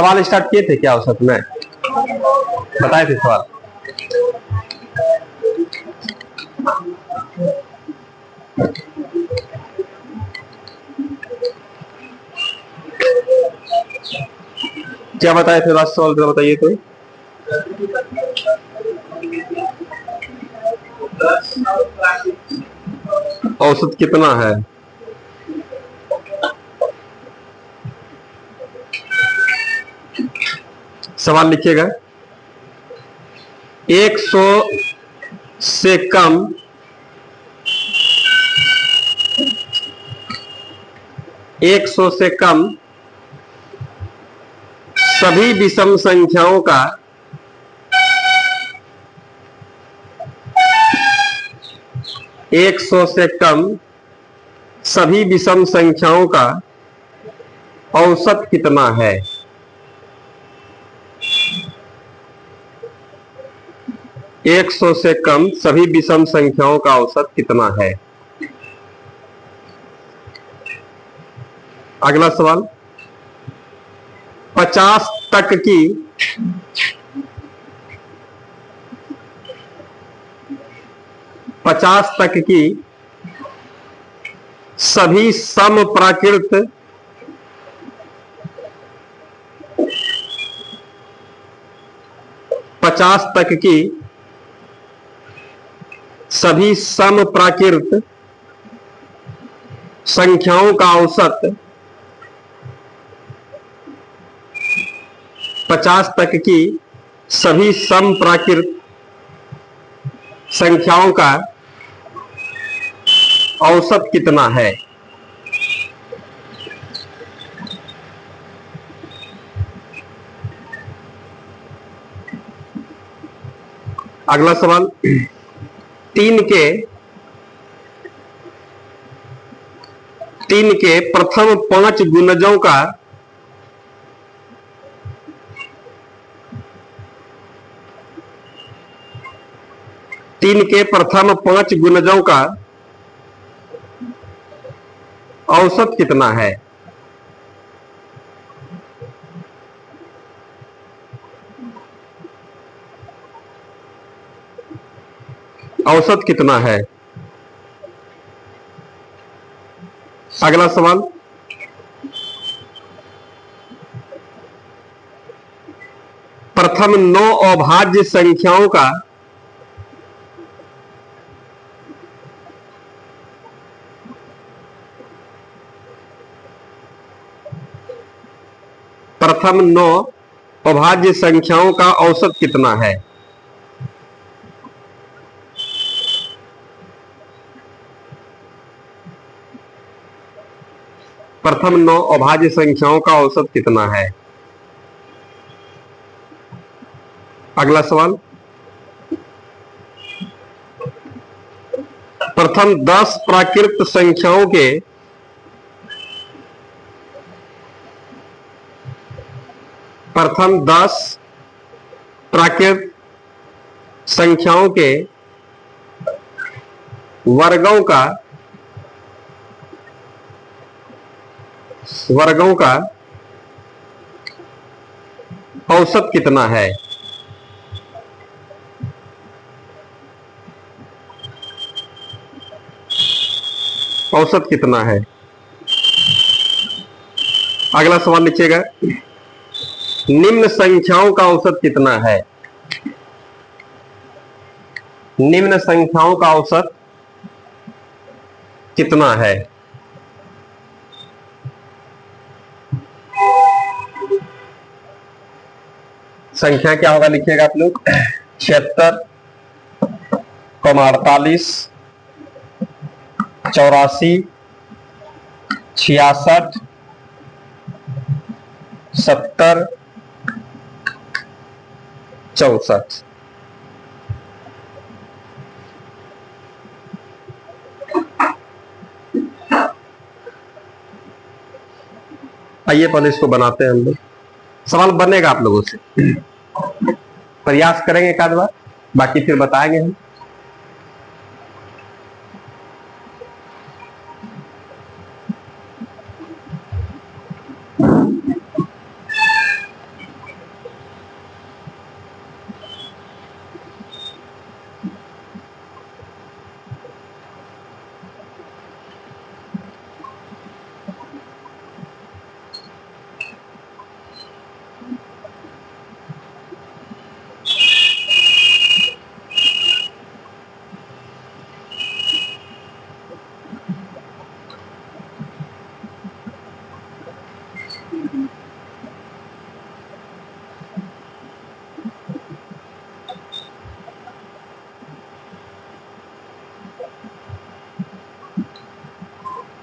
सवाल स्टार्ट किए थे क्या औसत में? बताए थे सवाल? क्या बताए थे लास्ट सवाल, जरा बताइए तो। औसत कितना है? सवाल लिखिएगा। 100 से कम 100 से कम सभी विषम संख्याओं का 100 से कम सभी विषम संख्याओं का औसत कितना है? एक सौ से कम सभी विषम संख्याओं का औसत कितना है? अगला सवाल, 50 तक की 50 तक की सभी समप्राकृत 50 तक की सभी समप्राकृत संख्याओं का औसत 50 तक की सभी समप्राकृत संख्याओं का औसत कितना है? अगला सवाल, तीन के प्रथम 5 गुणजों का औसत कितना है? औसत कितना है? अगला सवाल, प्रथम 9 अभाज्य संख्याओं का प्रथम 9 अभाज्य संख्याओं का औसत कितना है? प्रथम 9 अभाज्य संख्याओं का औसत कितना है? अगला सवाल, प्रथम 10 प्राकृत संख्याओं के प्रथम 10 प्राकृत संख्याओं के वर्गों का औसत कितना है? औसत कितना है? अगला सवाल लिखिएगा, निम्न संख्याओं का औसत कितना है? निम्न संख्याओं का औसत कितना है? संख्या क्या होगा लिखिएगा आप लोग, 76, 48, 84, 66, 70, 64। आइए पहले इसको बनाते हैं हम लोग। सवाल बनेगा आप लोगों से, प्रयास करेंगे एक आध बार, बाकी फिर बताएंगे हम।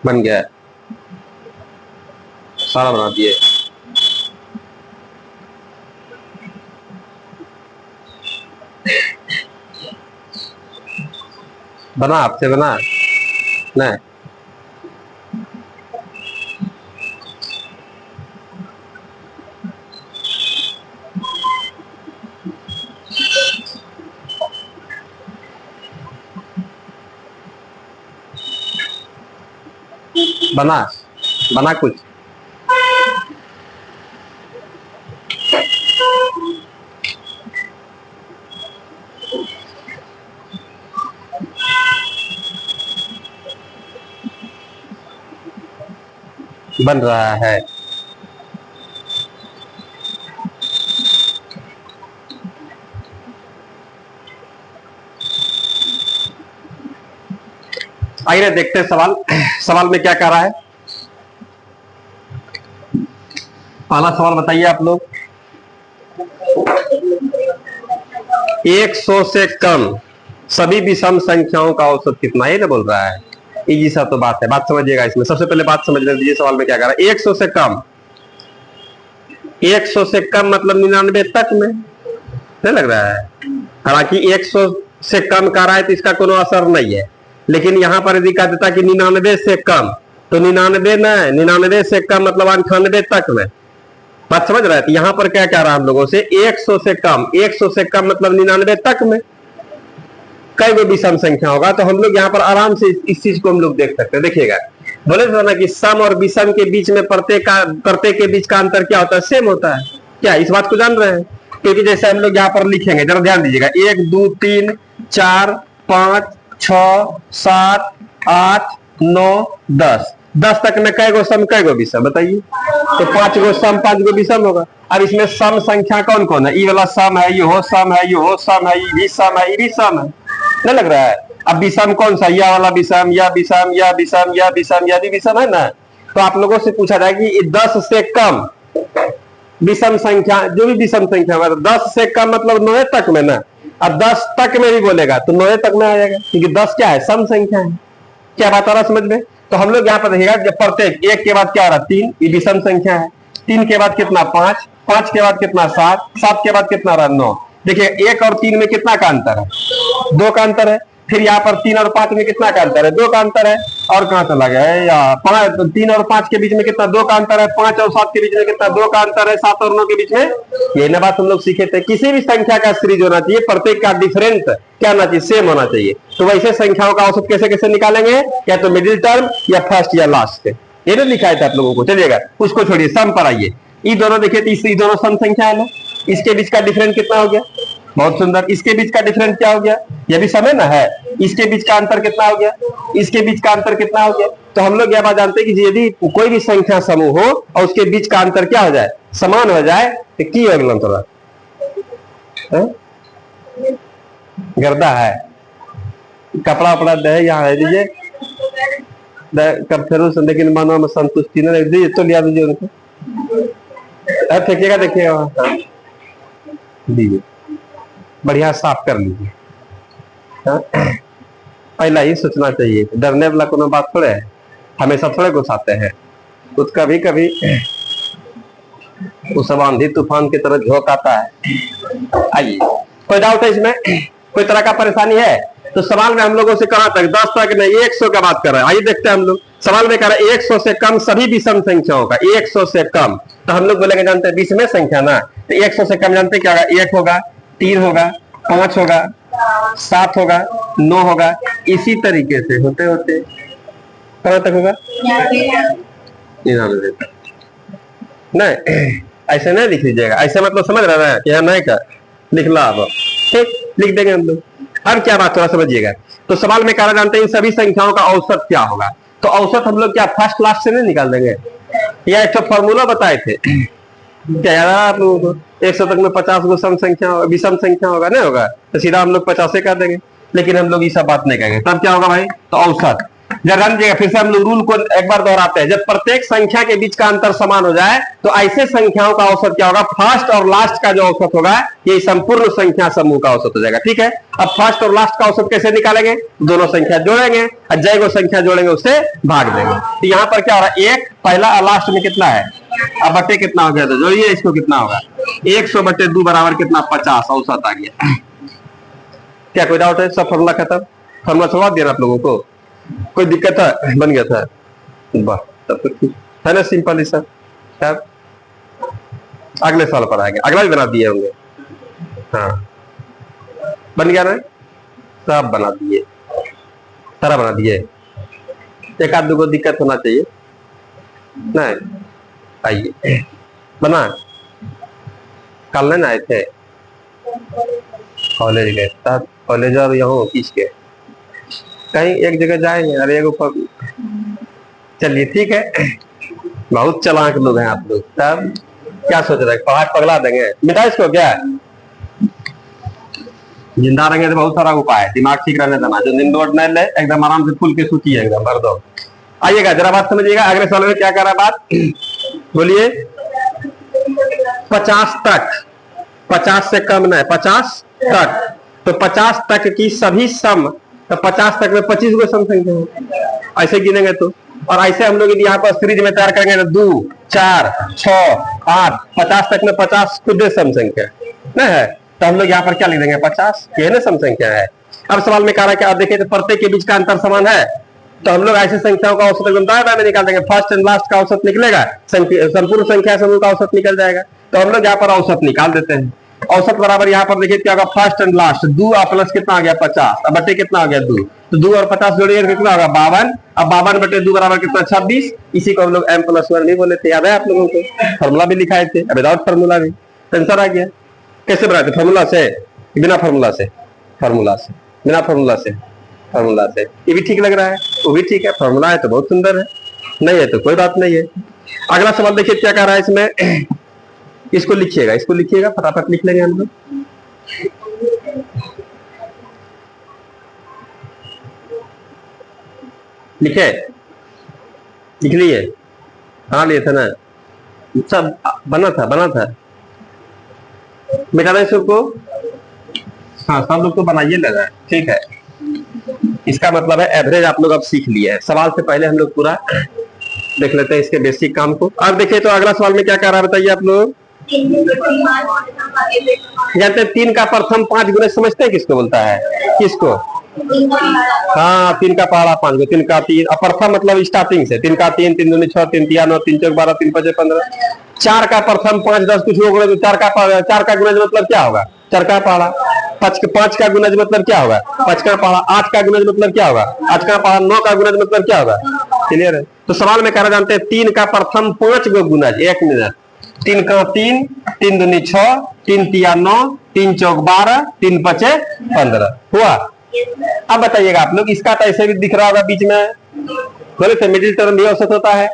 बन गया, सारा बना दिए। बना, आपसे बना नहीं, बना बना कुछ बन रहा है। आइए देखते हैं सवाल, सवाल में क्या कह रहा है। पहला सवाल बताइए आप लोग। 100 से कम सभी विषम संख्याओं का औसत कितना, ये ना बोल रहा है। इजी सा तो बात है, बात समझिएगा। इसमें सबसे पहले बात समझ लीजिए सवाल में क्या कह रहा है। 100 से कम, 100 से कम मतलब 99 तक में, नहीं लग रहा है। हालांकि 100 से कम कह रहा है तो इसका कोई असर नहीं है, लेकिन यहां पर यदि कह देता कि 99 से कम, तो 99 नहीं, 99 से कम मतलब 98 तक में। बात समझ रहे हैं। तो यहां पर क्या कह रहा है हम लोगों से, 100 से कम, 100 से कम मतलब 99 तक में कई वो विषम संख्या होगा। तो हम लोग यहाँ पर आराम से इस चीज को हम लोग देख सकते हैं। देखिएगा, बोले थे ना कि सम और विषम के बीच में प्रत्येक के बीच का अंतर क्या होता है, सेम होता है। क्या इस बात को जान रहे हैं? क्योंकि जैसे हम लोग यहाँ पर लिखेंगे, जरा ध्यान दीजिएगा, 1 2 3 4 5 6 7 8 9 10, 10 तक में कै गो सम कै गो विषम बताइए। तो 5 गो सम 5 गो विषम होगा। अब इसमें सम संख्या कौन कौन है? ये वाला सम है, ये हो सम है, ये हो सम है, ये भी सम है, ये भी सम है, नहीं लग रहा है। अब विषम कौन सा? यह वाला विषम, या विषम, या विषम, या विषम, या भी विषम है ना। तो आप लोगों से पूछा जाए कि 10 से कम विषम संख्या, जो भी विषम संख्या है, 10 से कम मतलब 9 तक में ना। अब 10 तक में भी बोलेगा तो 9 तक में आ जाएगा, क्योंकि 10 क्या है, सम संख्या है। क्या बात आ रहा समझ में? तो हम लोग यहाँ पर देखिएगा, जब प्रत्येक 1 के बाद क्या आ रहा, 3, ये विषम संख्या है। 3 के बाद कितना, 5, 5 के बाद कितना, 7, 7 के बाद कितना रहा, 9। देखिए 1 और 3 में कितना का अंतर है, 2 का अंतर है। फिर यहाँ पर 3 और 5 में कितना का अंतर है, 2 का अंतर है। और कहां चला गया है, या 3 और 5 के बीच में कितना, 2 का अंतर है। 5 और 7 के बीच में कितना, 2 का अंतर है। 7 और 9 के बीच में, ये ना बात हम लोग सीखे थे, किसी भी संख्या का सीरीज होना चाहिए, प्रत्येक का डिफरेंस क्या होना चाहिए, सेम होना चाहिए। तो वैसे संख्याओं का औसत कैसे कैसे निकालेंगे, या तो मिडिल टर्म, या फर्स्ट, या लास्ट। ये ना लिखा है आप लोगों को। चलिएगा उसको छोड़िए, सम पर आइए। ये दोनों देखिए, तीसरी दोनों सम संख्या है ना, इसके बीच का डिफरेंस कितना हो गया, बहुत सुंदर। इसके बीच का डिफरेंस क्या हो गया, ये भी समय ना है। इसके बीच का अंतर कितना हो गया, इसके बीच का अंतर कितना हो गया। तो हम लोग यह बात जानते हैं कि यदि कोई भी संख्या समूह हो और उसके बीच का अंतर क्या हो जाए, समान हो जाए, तो की अगला थोड़ा गर्दा है, कपड़ा उपड़ा दे यहाँ है दीजिए, लेकिन मानो में संतुष्टि न दीजिए, तो लिया दीजिए उनको, फेंकेगा देखिएगा, दीजिए बढ़िया साफ कर लीजिए। पहला ही सोचना चाहिए, डरने वाला कोनो बात थोड़े है, हमेशा थोड़े गुस्साते हैं। कुछ कभी कभी उस आंधी तूफान की तरह झोंक आता है। आइए, कोई डाउट है इसमें, कोई तरह का परेशानी है? तो सवाल में हम लोगों से कहां तक, 10 तक नहीं, 100 का बात कर रहे हैं। आइए देखते हैं हम लोग। सवाल में कह रहे हैं 100 से कम सभी विषम संख्याओं का, 100 से कम। तो हम लोग बोलेंगे, जानते हैं विषम संख्या ना, तो 100 से कम जानते क्या होगा, 1 होगा, 3 होगा, 5 होगा, 7 होगा, 9 होगा। इसी तरीके से होते होते कहां तक होगा, 99 तक। नहीं ऐसे नहीं लिख लीजिएगा, ऐसे मतलब समझ रहा है कि नहीं का लिख ला, अब ठीक लिख देंगे हम लोग। अब क्या बात थोड़ा समझिएगा। तो सवाल में कहा जानते हैं इन सभी संख्याओं का औसत क्या होगा। तो औसत हम लोग क्या फर्स्ट लास्ट से नहीं निकाल देंगे, या एक तो फॉर्मूला बताए थे क्या याद आप लोगों को, 100 तक में 50 गो सम संख्या विषम संख्या होगा, नहीं होगा, तो सीधा हम लोग 50 कर देंगे। लेकिन हम लोग ये सब बात नहीं करेंगे। तब क्या होगा भाई, तो औसत ध्यान दीजिएगा, फिर से हम लोग रूल को एक बार दोहराते हैं। जब प्रत्येक संख्या के बीच का अंतर समान हो जाए तो ऐसे संख्याओं का औसत क्या होगा, फर्स्ट और लास्ट का जो औसत होगा ये संपूर्ण संख्या समूह का औसत हो जाएगा। ठीक है, अब फर्स्ट और लास्ट का औसत कैसे निकालेंगे, दोनों संख्या जोड़ेंगे और जय को संख्या जोड़ेंगे उससे भाग देंगे। तो यहाँ पर क्या हो रहा है, एक पहला और लास्ट में कितना है, अब बटे कितना हो गया, तो जोड़िए इसको, कितना होगा 100/2 बराबर कितना 50 औसत आ गया। क्या कोई डाउट है, सब फॉर्मूला खत्म, फॉर्मूला छोड़ा दिया आप लोगों को, कोई दिक्कत है, बन गया था, वाह तब तो ठीक है ना, सिंपल ही सब। तब अगले साल पर आएंगे, अगला भी बना दिए होंगे, हाँ बन गया ना, सब बना दिए, सारा बना दिए। एक आध दो दिक्कत होना चाहिए, नहीं आइए बना, कल नहीं आए थे कॉलेज गए, तब कॉलेज और यहाँ किसके कहीं एक जगह जाएंगे, अरे एक ऊपर, चलिए ठीक है, बहुत चालाक लोग हैं आप लोग। तब क्या सोच रहे हैं, पढ़ा पगला देंगे, मिटा इसको क्या, जिंदा रहेंगे तो बहुत सारा उपाय है, दिमाग ठीक रहने देना, जो नींद लोड नहीं ले एकदम आराम से खुल के सूतिए, एकदम भर दो। आइएगा जरा बात समझिएगा, अगले साल में क्या कर रहा बात, बोलिए 50 तक, 50 से कम नहीं, 50 तक, तो 50 तक की सभी सम, तो 50 तक में 25 गो सम संख्या है, ऐसे गिनेंगे तो। और ऐसे हम लोग यहाँ पर सीरीज में तैयार करेंगे, 2 4 6 8, 50 तक में 50 खुद सम संख्या नहीं है, तो हम लोग यहाँ पर क्या लिख देंगे 50, ये ना सम संख्या है। अब सवाल में कह रहा है कि आप देखिए तो प्रत्येक के बीच का अंतर समान है, तो हम लोग ऐसे संख्याओं का औसत एकदम दाएं में निकाल देंगे, फर्स्ट एंड लास्ट का औसत निकलेगा, संपूर्ण संख्या समूह का औसत निकल जाएगा। तो हम लोग यहाँ पर औसत निकाल देते हैं, औसत बराबर यहाँ पर देखिए क्या होगा, फर्स्ट एंड लास्ट 2 प्लस कितना आ गया 50, अब बटे कितना आ गया 2, तो 2 और 50 जोड़िए कितना होगा 52, अब 52/2 बराबर कितना 26, इसी को हम लोग m+1 नहीं बोले थे, याद है आप लोगों को, फॉर्मूला भी लिखाए थे, विदाउट फॉर्मूला भी आंसर आ गया। कैसे बनाते, फॉर्मूला से, बिना फॉर्मूला से, फॉर्मूला से, बिना फॉर्मूला से, फॉर्मूला से, ये भी ठीक लग रहा है, वो भी ठीक है, फॉर्मूला है तो बहुत सुंदर है, नहीं है तो कोई बात नहीं है। अगला सवाल देखिए क्या कह रहा है इसमें, इसको लिखिएगा, इसको लिखिएगा, फटाफट लिख लेंगे हम लोग। लिखे, लिख लिए, हाँ लिए था ना, सब बना था, मिटा दें सबको, हाँ सब लोग तो बनाइए लगा, ठीक है। इसका मतलब है एवरेज आप लोग अब सीख लिए हैं। सवाल से पहले हम लोग पूरा देख लेते हैं इसके बेसिक काम को। अब देखिए तो अगला सवाल में क्या कह रहा है बताइए आप लोग, जानते हैं 3 का प्रथम 5 गुना समझते हैं किसको बोलता है, किसको, हाँ 3 का पहाड़ा 5 गो, 3 का 3, प्रथम मतलब स्टार्टिंग से, 3 का 3, 3 दूनी 6, 3 तिया 9, 3 चौक 12, 3 5 15, 4 का प्रथम 5 10 कुछ लोग तो 4 का गुणज मतलब क्या होगा, 4 का पहाड़ा, 5 का गुणज मतलब क्या होगा, 5 का पहाड़ा, 8 का गुणज मतलब क्या होगा, 8 का पहाड़ा, 9 का गुणज मतलब क्या होगा, क्लियर है। तो सवाल में कह रहा जानते हैं 3 का प्रथम 5 गो गुणज, 1 मिनट, 3 का 3, 3 दूनी 6, 3 तिया 9, 3 चौक 12, 3 5 15 हुआ। अब बताइएगा आप लोग, इसका तो ऐसे भी दिख रहा होगा बीच में, बोले थे मिडिल टर्म भी औसत होता है,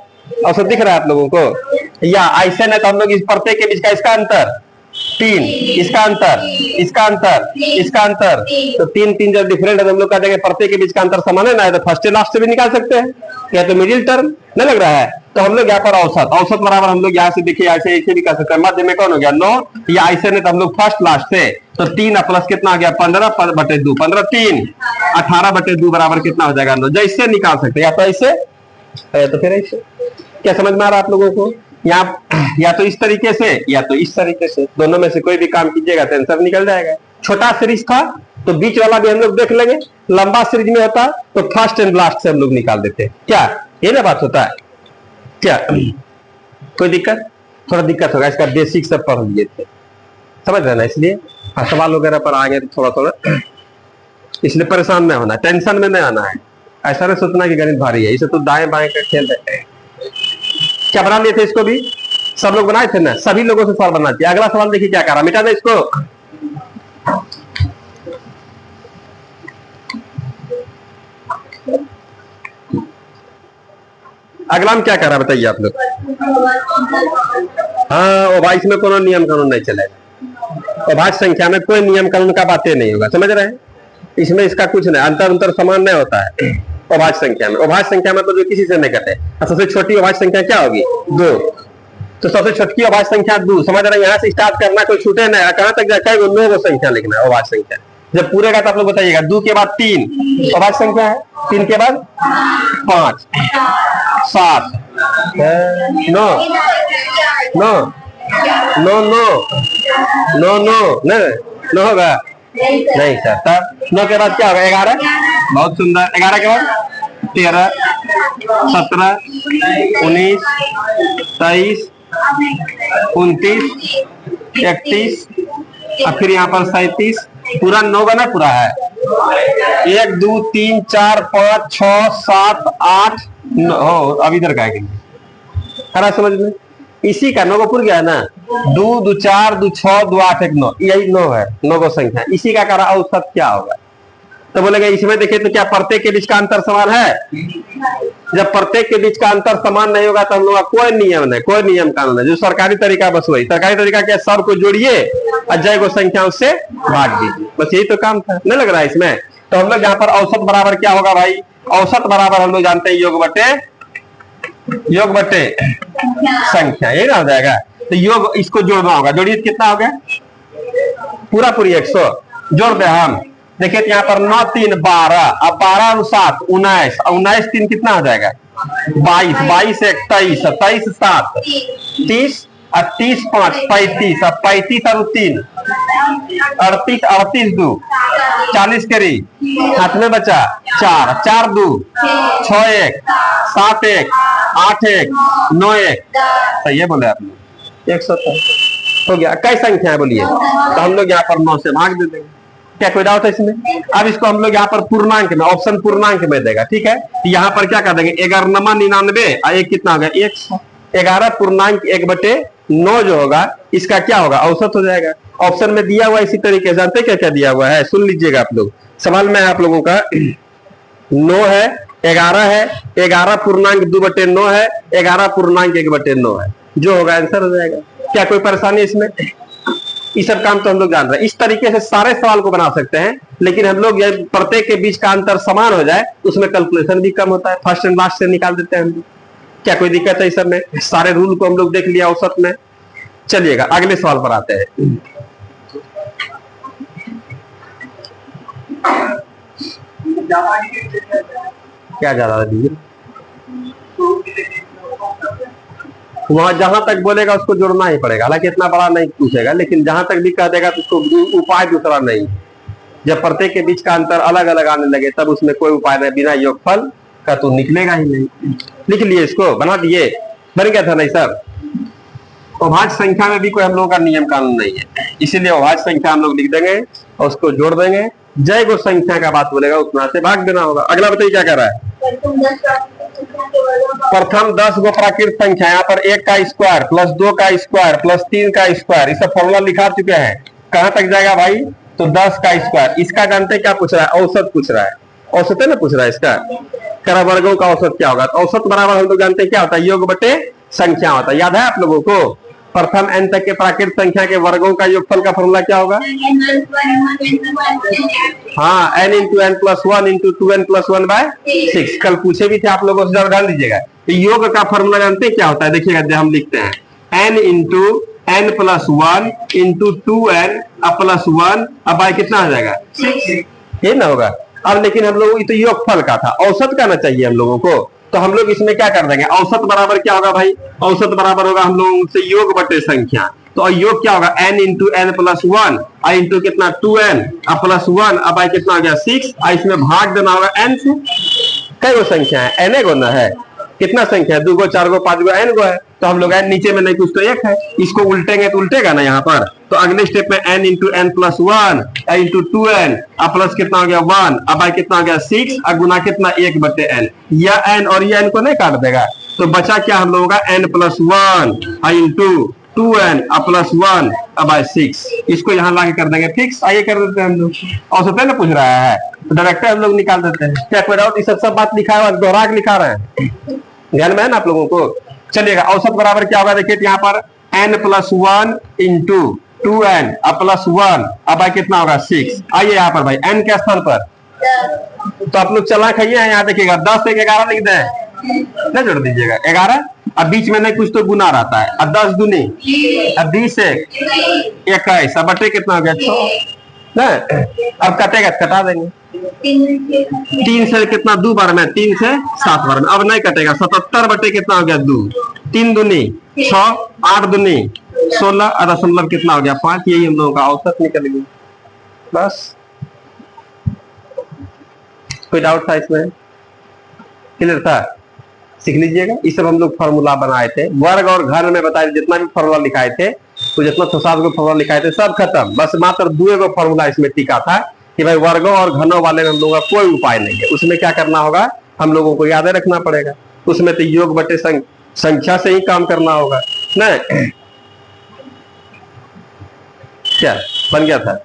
औसत दिख रहा है आप लोगों को, या ऐसे नहीं तो हम लोग इस प्रत्येक के बीच का इसका अंतर 3, इसका अंतर, इसका अंतर, इसका अंतर, तो 3 जब डिफरेंट है तो हम लोग कह देंगे प्रत्येक के बीच का अंतर समान है ना, तो फर्स्ट लास्ट से भी निकाल सकते हैं, या तो मिडिल टर्म नहीं लग रहा है, तो हम लोग यहाँ पर औसत, औसत बराबर हम लोग यहाँ से देखिए ऐसे भी कर सकते हैं, मध्य में कौन हो गया 9, या ऐसे नहीं तो हम लोग फर्स्ट लास्ट से, तो 3 प्लस कितना आ गया 15/2, 15 3 18/2 बराबर कितना हो जाएगा 9, जैसे निकाल सकते हैं, या तो ऐसे या तो फिर ऐसे। क्या समझ में आ रहा है आप लोगों को, या तो इस तरीके से या तो इस तरीके से, दोनों में से कोई भी काम कीजिएगा तो आंसर निकल जाएगा। छोटा सीरीज था तो बीच वाला भी हम लोग देख लेंगे, लंबा सीरीज में होता तो फर्स्ट एंड लास्ट से हम लोग निकाल देते, क्या ये ना बात होता है क्या, कोई दिक्कत, थोड़ा दिक्कत होगा, इसका बेसिक सब पढ़ लिए थे, समझ रहे ना, इसलिए सवाल वगैरह पर आगे थोड़ा थोड़ा, इसलिए परेशान नहीं होना, टेंशन में नहीं आना है, ऐसा नहीं सोचना कि गणित भारी है, इसे तो दाएं बाएं का खेल रहते हैं। क्या बना लिए थे इसको भी, सब लोग बनाए थे ना, सभी लोगों से सवाल बना दिया। अगला सवाल देखिए क्या कर रहा, मिटा दे इसको, अगला हम क्या कर रहा है बताइए आप लोग, हाँ वो भाई इसमें कोनो नियम कानून नहीं चलेगा, और भाज्य संख्या में कोई नियम कानून का बातें नहीं होगा, समझ रहे हैं, इसमें इसका कुछ नहीं, अंतर समान नहीं होता है, अभाज्य संख्या में। अभाज्य संख्या मतलब जो किसी से नहीं कटे। सबसे छोटी अभाज्य संख्या क्या होगी? 2। तो सबसे छोटी अभाज्य संख्या 2। समझ रहे हैं? यहाँ से स्टार्ट करना, कोई छूटे ना। कहां तक जाए? 9 को संख्या लिखना है अभाज्य संख्या। जब पूरे का तो आप लोग बताइएगा। 2 के बाद 3 अभाज्य संख्या है, 3 के बाद 5, 7, 9 9 9 9 9 9 होगा नहीं सर। तब 9 के बाद क्या होगा? 11। बहुत सुंदर। 11 के बाद 13, 17, 19, 23, 29, 31 और फिर यहाँ पर 37। पूरा 9 बना पूरा है। 1 2 3 4 5 6 7 8 9। अब इधर का है समझ में? इसी का 9 को पूरा गया ना। 2 2 4 2 6 2 8 1 9, यही 9 है। 9 को संख्या। इसी का कारण औसत क्या होगा? तो बोलेगा इसमें देखिए तो क्या प्रत्येक के बीच का अंतर समान है? जब प्रत्येक के बीच का अंतर समान नहीं होगा तो हम लोग का कोई नियम नहीं, कोई नियम कानून है। जो सरकारी तरीका बस वही सरकारी तरीका क्या? सब को जोड़िए और जय को संख्या उससे भाग दीजिए, बस यही तो काम था। नहीं लग रहा है इसमें? तो हम लोग यहाँ पर औसत बराबर क्या होगा भाई? औसत बराबर हम लोग जानते हैं योग बटे संख्या, यही ना हो जाएगा। तो योग इसको जोड़ना होगा। जोड़िए कितना हो गया? पूरा पूरी 100 जोड़ दे हम। देखिए यहाँ पर 9 3 12, अब 12 और 7 19, 19 3 कितना हो जाएगा? 22, 22 1 23, 23 7 30 और 30 5 35, अब 35 और 3 38, 38 2 40 करी, हाथ में बचा 4, 4 2 6 1 7 1 8 1 9 1। सही है बोले आपने? 170 हो गया। कई संख्या है बोलिए? तो हम लोग यहाँ पर 9 से भाग दे देंगे। क्या कोई डाउट है इसमें? अब इसको हम लोग यहाँ पर पूर्णांक में, ऑप्शन पूर्णांक में देगा। ठीक है, यहाँ पर क्या कर देंगे? 11 99 और 1 कितना होगा? 100। 11 पूर्णांक 1/9 जो होगा इसका क्या होगा? औसत हो जाएगा। ऑप्शन में दिया हुआ इसी तरीके से। जानते क्या क्या दिया हुआ है? सुन लीजिएगा आप लोग। सवाल में आप लोगों का 9 है, 11 है, 11 पूर्णांक 2/9 है, 11 पूर्णांक 1/9 है। जो होगा आंसर हो जाएगा। क्या कोई परेशानी इसमें? इस सब काम तो हम लोग जान रहे हैं। इस तरीके से सारे सवाल को बना सकते हैं, लेकिन हम लोग प्रत्येक के बीच का अंतर समान हो जाए उसमें कैलकुलेशन भी कम होता है। फर्स्ट एंड लास्ट से निकाल देते हैं हम लोग। क्या कोई दिक्कत है इस सब में? सारे रूल को हम लोग देख लिया औसत में। चलिएगा अगले सवाल पर आते हैं। क्या ज्यादा दीजिए? वहां जहां तक बोलेगा उसको जोड़ना ही पड़ेगा। हालांकि इतना बड़ा नहीं पूछेगा, लेकिन जहां तक भी कह देगा तो उसको उपाय दूसरा नहीं। जब प्रत्येक के बीच का अंतर अलग अलग आने लगे तब उसमें कोई उपाय नहीं। बिना योगफल का तो निकलेगा ही नहीं। लिख लिए, इसको बना दिए। बन गया था नहीं सर? अभाज्य संख्या में भी कोई हम लोगों का नियम कानून नहीं है, इसीलिए अभाज्य संख्या हम लोग लिख देंगे और उसको जोड़ देंगे। जय को संख्या का बात बोलेगा उतना से भाग देना होगा। अगला बताइए क्या कर रहा है? प्रथम 10 गो प्राकृत संख्या। यहाँ पर 1 का स्क्वायर प्लस 2 का स्क्वायर प्लस 3 का स्क्वायर, इस फॉर्मूला लिखा चुके हैं। कहां तक जाएगा भाई? तो 10 का स्क्वायर। इसका जानते क्या पूछ रहा है? औसत पूछ रहा है। औसत है ना पूछ रहा है इसका। कर वर्गों का औसत क्या होगा? तो औसत बराबर हम लोग जानते हैं क्या होता है? योग बटे संख्या होता है। याद है आप लोगों को? प्रथम n तक के प्राकृत संख्या के वर्गों का योगफल का फॉर्मूला क्या होगा? हाँ, n into n plus 1 into 2n plus 1/6। कल पूछे भी थे आप लोगों से, डाल दीजिएगा। तो योग का फॉर्मूला जानते हैं क्या होता है? देखिएगा हम लिखते हैं n into n plus 1 into 2n plus 1 अब बाय कितना हो जाएगा? 6। ये ना होगा। अब लेकिन हम लोग तो योगफल का था, औसत का ना चाहिए हम लोगों को। तो हम लोग इसमें क्या कर देंगे? औसत बराबर क्या होगा भाई? औसत बराबर होगा हम लोगों से योग बटे संख्या। तो योग क्या होगा? n इंटू n प्लस 1 आई इंटू कितना 2n प्लस 1 अब आई कितना हो गया 6। इसमें भाग देना होगा n से। कई गो संख्या है? n गो ना है। कितना संख्या है? 2 गो 4 गो 5 गो n गो है। तो हम लोग n नीचे में नहीं कुछ तो 1 है। इसको उल्टेंगे तो उल्टेगा ना यहाँ पर। तो अगले स्टेप में n into n plus 1 into 2n plus कितना हो गया 1 अब आई कितना हो गया 6 और गुना कितना 1 बटे n। या n और ये n को नहीं काट देगा तो बचा क्या हम लोगों का? n plus 1 into 2n plus 1 अब आई 6। इसको यहाँ लाके कर देंगे फिक्स। आइए कर देते हैं हम लोग। औसत है ना पूछ रहा है तो डायरेक्ट हम लोग निकाल देते हैं। क्या कोई डाउट? इस सब बात लिखा है, दोहरा के लिखा रहे हैं। ध्यान में है ना आप लोगों को? चलिएगा औसत बराबर क्या होगा? देखिए यहाँ पर n plus 1 into 2n plus 1 अब आई कितना होगा 6। आइए यहाँ पर भाई n के स्थान पर तो आप लोग चालाक है, यहाँ देखिएगा 10 से 11 लिख दें, न जोड़ दीजिएगा 11, अब बीच में नहीं कुछ तो गुना रहता है, अब 10 दूनी, अब 20 एक 21, अब बटे कितना हो गया 6 ना। अब कटेगा कटा देंगे, 3 से कितना 2 बार में, 3 से 7 बार में, अब नहीं कटेगा, 77 बटे कितना हो गया 2, 3 दूनी 6, 8 दूनी 16, दशमलव कितना हो गया 5, यही हम लोगों का औसत निकल गया। बस, कोई डाउट था इसमें? क्लियर था? सीख लीजिएगा। इस सब हम लोग फॉर्मूला बनाए थे, वर्ग और घन में बताए, जितना भी फॉर्मूला लिखाए थे, तो जितना 6-7 को फॉर्मूला लिखाए थे सब खत्म, बस मात्र 2 को फॉर्मूला इसमें टिका था कि भाई वर्गों और घनों वाले में हम लोगों का कोई उपाय नहीं है। उसमें क्या करना होगा, हम लोगों को याद रखना पड़ेगा, उसमें तो योग बटे संख्या से ही काम करना होगा ना। क्या बन गया था?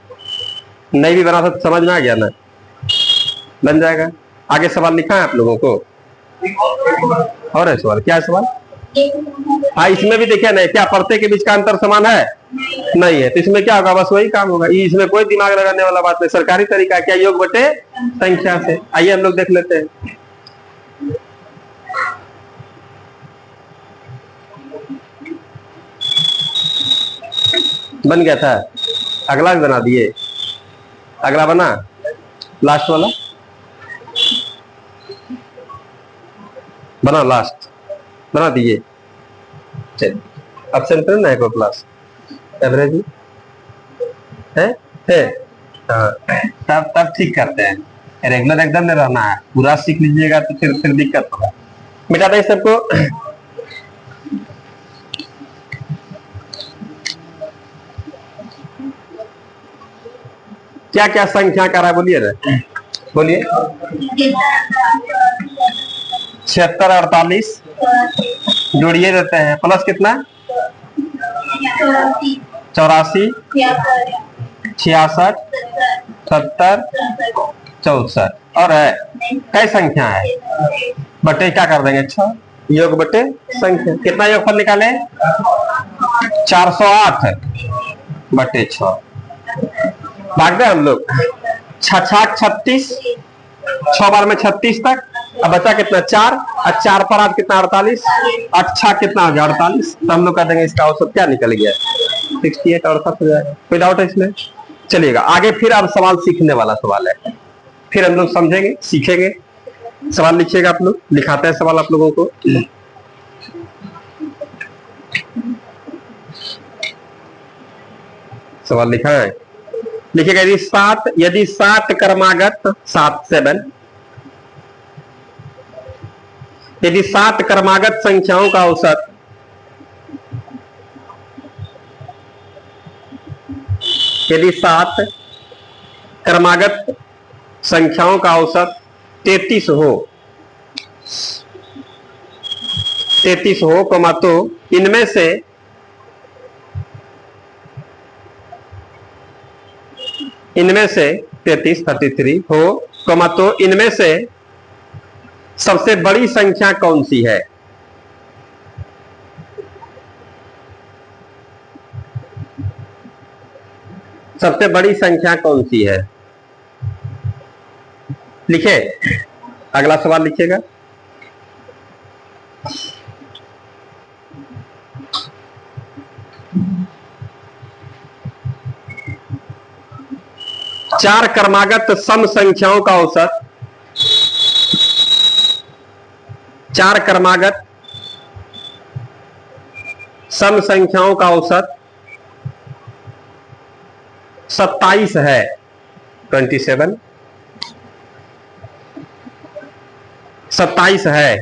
नहीं भी बना था तो समझ में आ गया ना, बन जाएगा। आगे सवाल लिखा है आप लोगों को, और है सवाल? क्या है सवाल? हाँ, इसमें भी देखिए ना, क्या प्रत्येक के बीच का अंतर समान है? नहीं है, तो इसमें क्या होगा, बस वही काम होगा, इसमें कोई दिमाग लगाने वाला बात नहीं, सरकारी तरीका क्या, योग बटे संख्या से। आइए हम लोग देख लेते हैं। बन गया था, अगला भी बना दिए, अगला बना, लास्ट वाला बना, लास्ट बना दिए। चलिए, अब सेंटर ना है कोई क्लास एवरेज है, हाँ, तब ठीक करते हैं, रेगुलर एकदम नहीं रहना है, पूरा सीख लीजिएगा तो फिर दिक्कत होगा। मिटा दें सबको। क्या क्या संख्या कर रहा है, बोलिए ना, बोलिए। 76 48 जोड़िए देते हैं, प्लस कितना 84 66 70 64, और है कई संख्या है, बटे क्या कर देंगे 6, योग बटे संख्या, कितना योगफल निकाले 408 बटे 6, भाग दे हम लोग 6 36, 6 बार में 36 तक, अब बचा कितना 4, और 4 पर आज कितना 48, 8 कितना हो गया 48, तो हम लोग कह देंगे इसका औसत क्या निकल गया 68, औसत हो जाएगा। कोई डाउट है इसमें? चलिएगा आगे, फिर अब सवाल सीखने वाला सवाल है, फिर हम लोग समझेंगे सीखेंगे। सवाल लिखिएगा आप लोग, लिखाते हैं सवाल आप लोगों को। सवाल लिखा है, लिखिएगा यदि 7 क्रमागत 7 यदि 7 क्रमागत संख्याओं का औसत यदि 7 क्रमागत संख्याओं का औसत 33 हो, तो इनमें से इनमें से 33 हो, तो इनमें से सबसे बड़ी संख्या कौन सी है? सबसे बड़ी संख्या कौन सी है? लिखे, अगला सवाल लिखिएगा। चार क्रमागत सम संख्याओं का औसत, 4 क्रमागत सम संख्याओं का औसत 27 है, 27 27 है,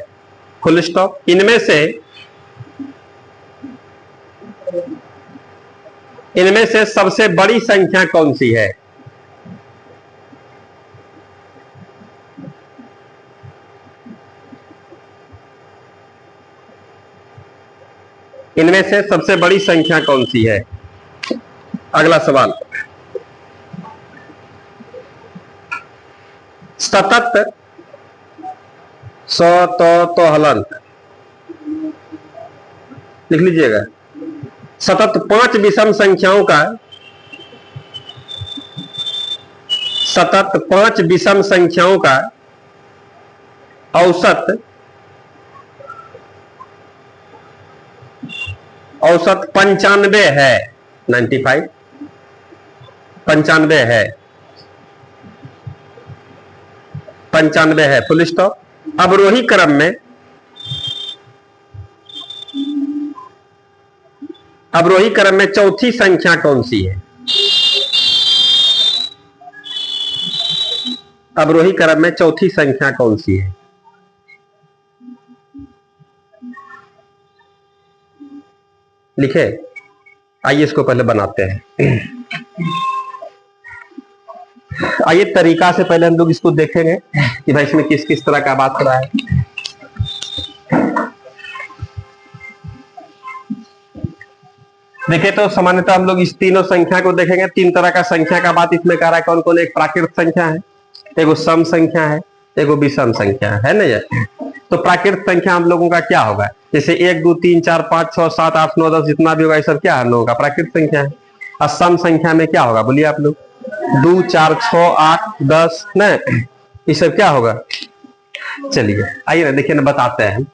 फुल स्टॉप। इनमें से सबसे बड़ी संख्या कौन सी है? इनमें से सबसे बड़ी संख्या कौन सी है? अगला सवाल, सतत तो हलंत लिख लीजिएगा। सतत 5 विषम संख्याओं का सतत 5 विषम संख्याओं का औसत 95 है, 95 95 है, 95 है, फुल स्टॉप। अवरोही क्रम में चौथी संख्या कौन सी है? अवरोही क्रम में चौथी संख्या कौन सी है? लिखे, आइए इसको पहले बनाते हैं। आइए तरीका से पहले हम लोग इसको देखेंगे कि भाई इसमें किस किस तरह का बात हो रहा है। देखिए तो सामान्यतः हम लोग इस तीनों संख्या को देखेंगे। 3 तरह का संख्या का बात इसमें कर रहा है। कौन कौन? एक प्राकृत संख्या है, एगो सम संख्या है, एगो विषम संख्या है ना ये। तो प्राकृत संख्या हम लोगों का क्या होगा? जैसे 1 2 3 4 5 6 7 8 9 10 जितना भी होगा ये सब क्या है हम लोगों का प्राकृत संख्या है। और सम संख्या में क्या होगा बोलिए आप लोग? 2 4 6 8 10 ना, ये सब क्या होगा? चलिए आइए ना देखिए ना बताते हैं,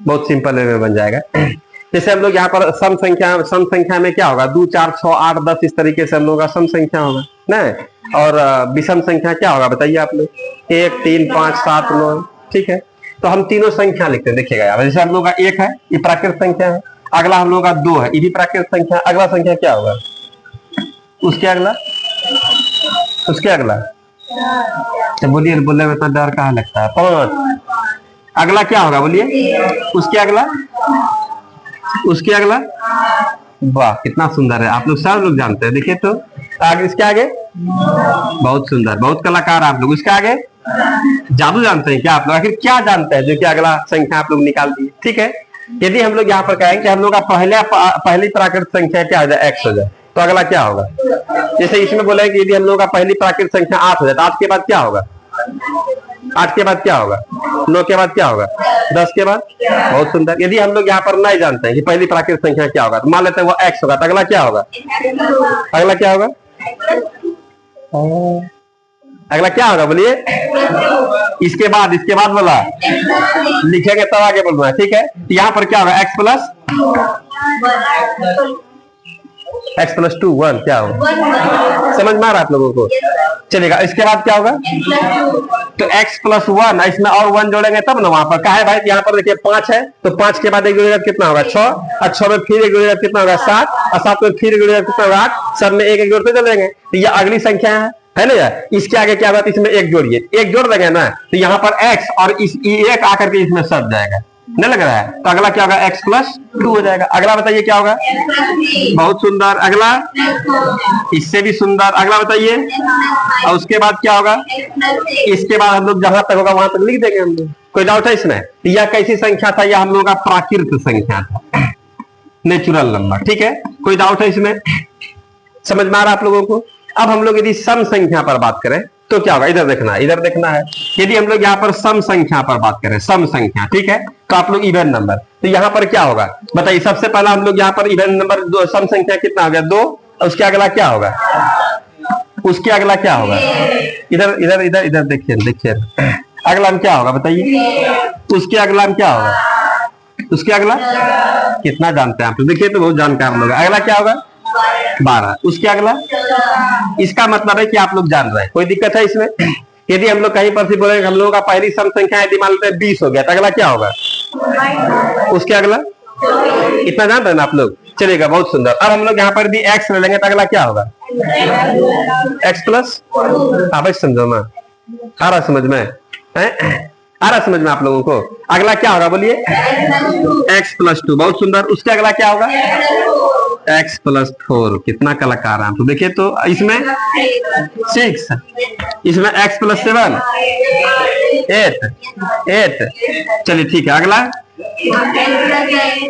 बहुत सिंपल वे में बन जाएगा। जैसे हम लोग यहाँ पर सम संख्या में क्या होगा? 2 4 6 8 10 इस तरीके से हम लोग का सम संख्या होगा ना। और विषम संख्या क्या होगा बताइए आप लोग? 1 3 5 7 9। ठीक है, तो हम तीनों संख्या लिखते हैं। देखिएगा यहाँ जैसे हम लोग का 1 है, ये प्राकृत संख्या है। अगला हम लोग का 2 है, ये भी प्राकृत संख्या। अगला संख्या क्या होगा? उसके अगला तो बोलिए, बोलने में इतना डर कहाँ लगता है? 5। अगला क्या होगा बोलिए? उसके अगला वाह कितना सुंदर है, आप लोग सब लोग जानते हैं। देखिए तो आगे, इसके आगे बहुत सुंदर, बहुत कलाकार आप लोग। इसके आगे जादू जानते हैं क्या आप लोग? आखिर क्या जानते हैं जो कि अगला संख्या आप लोग निकाल दिए? ठीक है, यदि हम लोग यहाँ पर कहें कि हम लोग का पहली प्राकृत संख्या क्या हो जाए? x हो जाए, तो अगला क्या होगा? जैसे इसमें बोले कि यदि हम लोग का पहली प्राकृत संख्या 8 हो जाए, तो 8 के बाद क्या होगा? 8 के बाद क्या होगा? 9 के बाद क्या होगा? 10 के बाद। बहुत सुंदर। यदि हम लोग यहाँ पर नहीं जानते हैं कि पहली प्राकृत संख्या क्या होगा, तो मान लेते हैं वो x होगा, तो अगला क्या होगा? अगला क्या होगा? अगला क्या होगा बोलिए? इसके बाद बोला लिखेंगे तब आगे बोलना। ठीक है, यहाँ पर क्या होगा? x प्लस 2 1 क्या होगा? समझ में आ रहा है आप लोगों को? चलेगा। इसके बाद क्या होगा? तो x प्लस 1, इसमें और 1 जोड़ेंगे तब ना वहां पर। कहा है भाई यहाँ पर देखिए 5 है, तो 5 के बाद एक जोड़ेगा कितना होगा? 6। और 6 में फिर एक जोड़ेगा कितना होगा? 7। और 7 में फिर एक जोड़ेगा कितना होगा? 8। सब में एक जोड़ते चलेंगे, तो ये अगली संख्या है ना यार। इसके आगे क्या बात? इसमें एक जोड़िए, एक जोड़ देंगे ना, तो यहाँ पर x और इस एक आकर के इसमें सट जाएगा, नहीं लग रहा है? तो अगला क्या होगा? x प्लस 2 हो जाएगा। अगला बताइए क्या होगा? बहुत सुंदर। अगला इससे भी सुंदर। अगला बताइए। और उसके बाद क्या होगा? इसके बाद हम लोग जहां तक होगा वहां तक लिख देंगे हम लोग। कोई डाउट है इसमें? यह कैसी संख्या था? यह हम लोग का प्राकृत संख्या था, नेचुरल नंबर। ठीक है, कोई डाउट है इसमें? समझ में आ रहा आप लोगों को? अब हम लोग यदि सम संख्या पर बात करें तो क्या होगा? इधर देखना है। यदि हम लोग यहाँ पर सम संख्या पर बात करें, सम संख्या, ठीक है, तो आप लोग इवन नंबर, तो यहाँ पर क्या होगा बताइए? सबसे पहला हम लोग यहाँ पर इवन नंबर सम संख्या कितना हो गया? 2। उसके अगला क्या होगा? उसके अगला क्या होगा? इधर देखिए अगला हम क्या होगा बताइए? उसके अगला हम क्या होगा? उसके अगला कितना जानते हैं आप लोग? देखिए तो बहुत जानकार हम लोग। अगला क्या होगा? 12। उसके अगला, इसका मतलब है कि आप लोग जान रहे हैं। कोई दिक्कत है इसमें? यदि हम लोग कहीं पर से बोलेंगे हम लोगों का पहली सम संख्या यदि मान लेते हैं 20 हो गया, तो अगला क्या होगा? उसके अगला इतना जान रहे हैं ना आप लोग? चलेगा, बहुत सुंदर। अब हम लोग यहाँ पर भी x ले लेंगे, तो अगला क्या होगा? x प्लस, आप समझो ना, आ रहा समझ में? आ रहा समझ में आप लोगों को? अगला क्या होगा बोलिए? x plus 2। बहुत सुंदर। उसके अगला क्या होगा? x plus 4। कितना कलाकार है। तो देखिए तो इसमें 6, इसमें x प्लस 7 8। चलिए ठीक है, अगला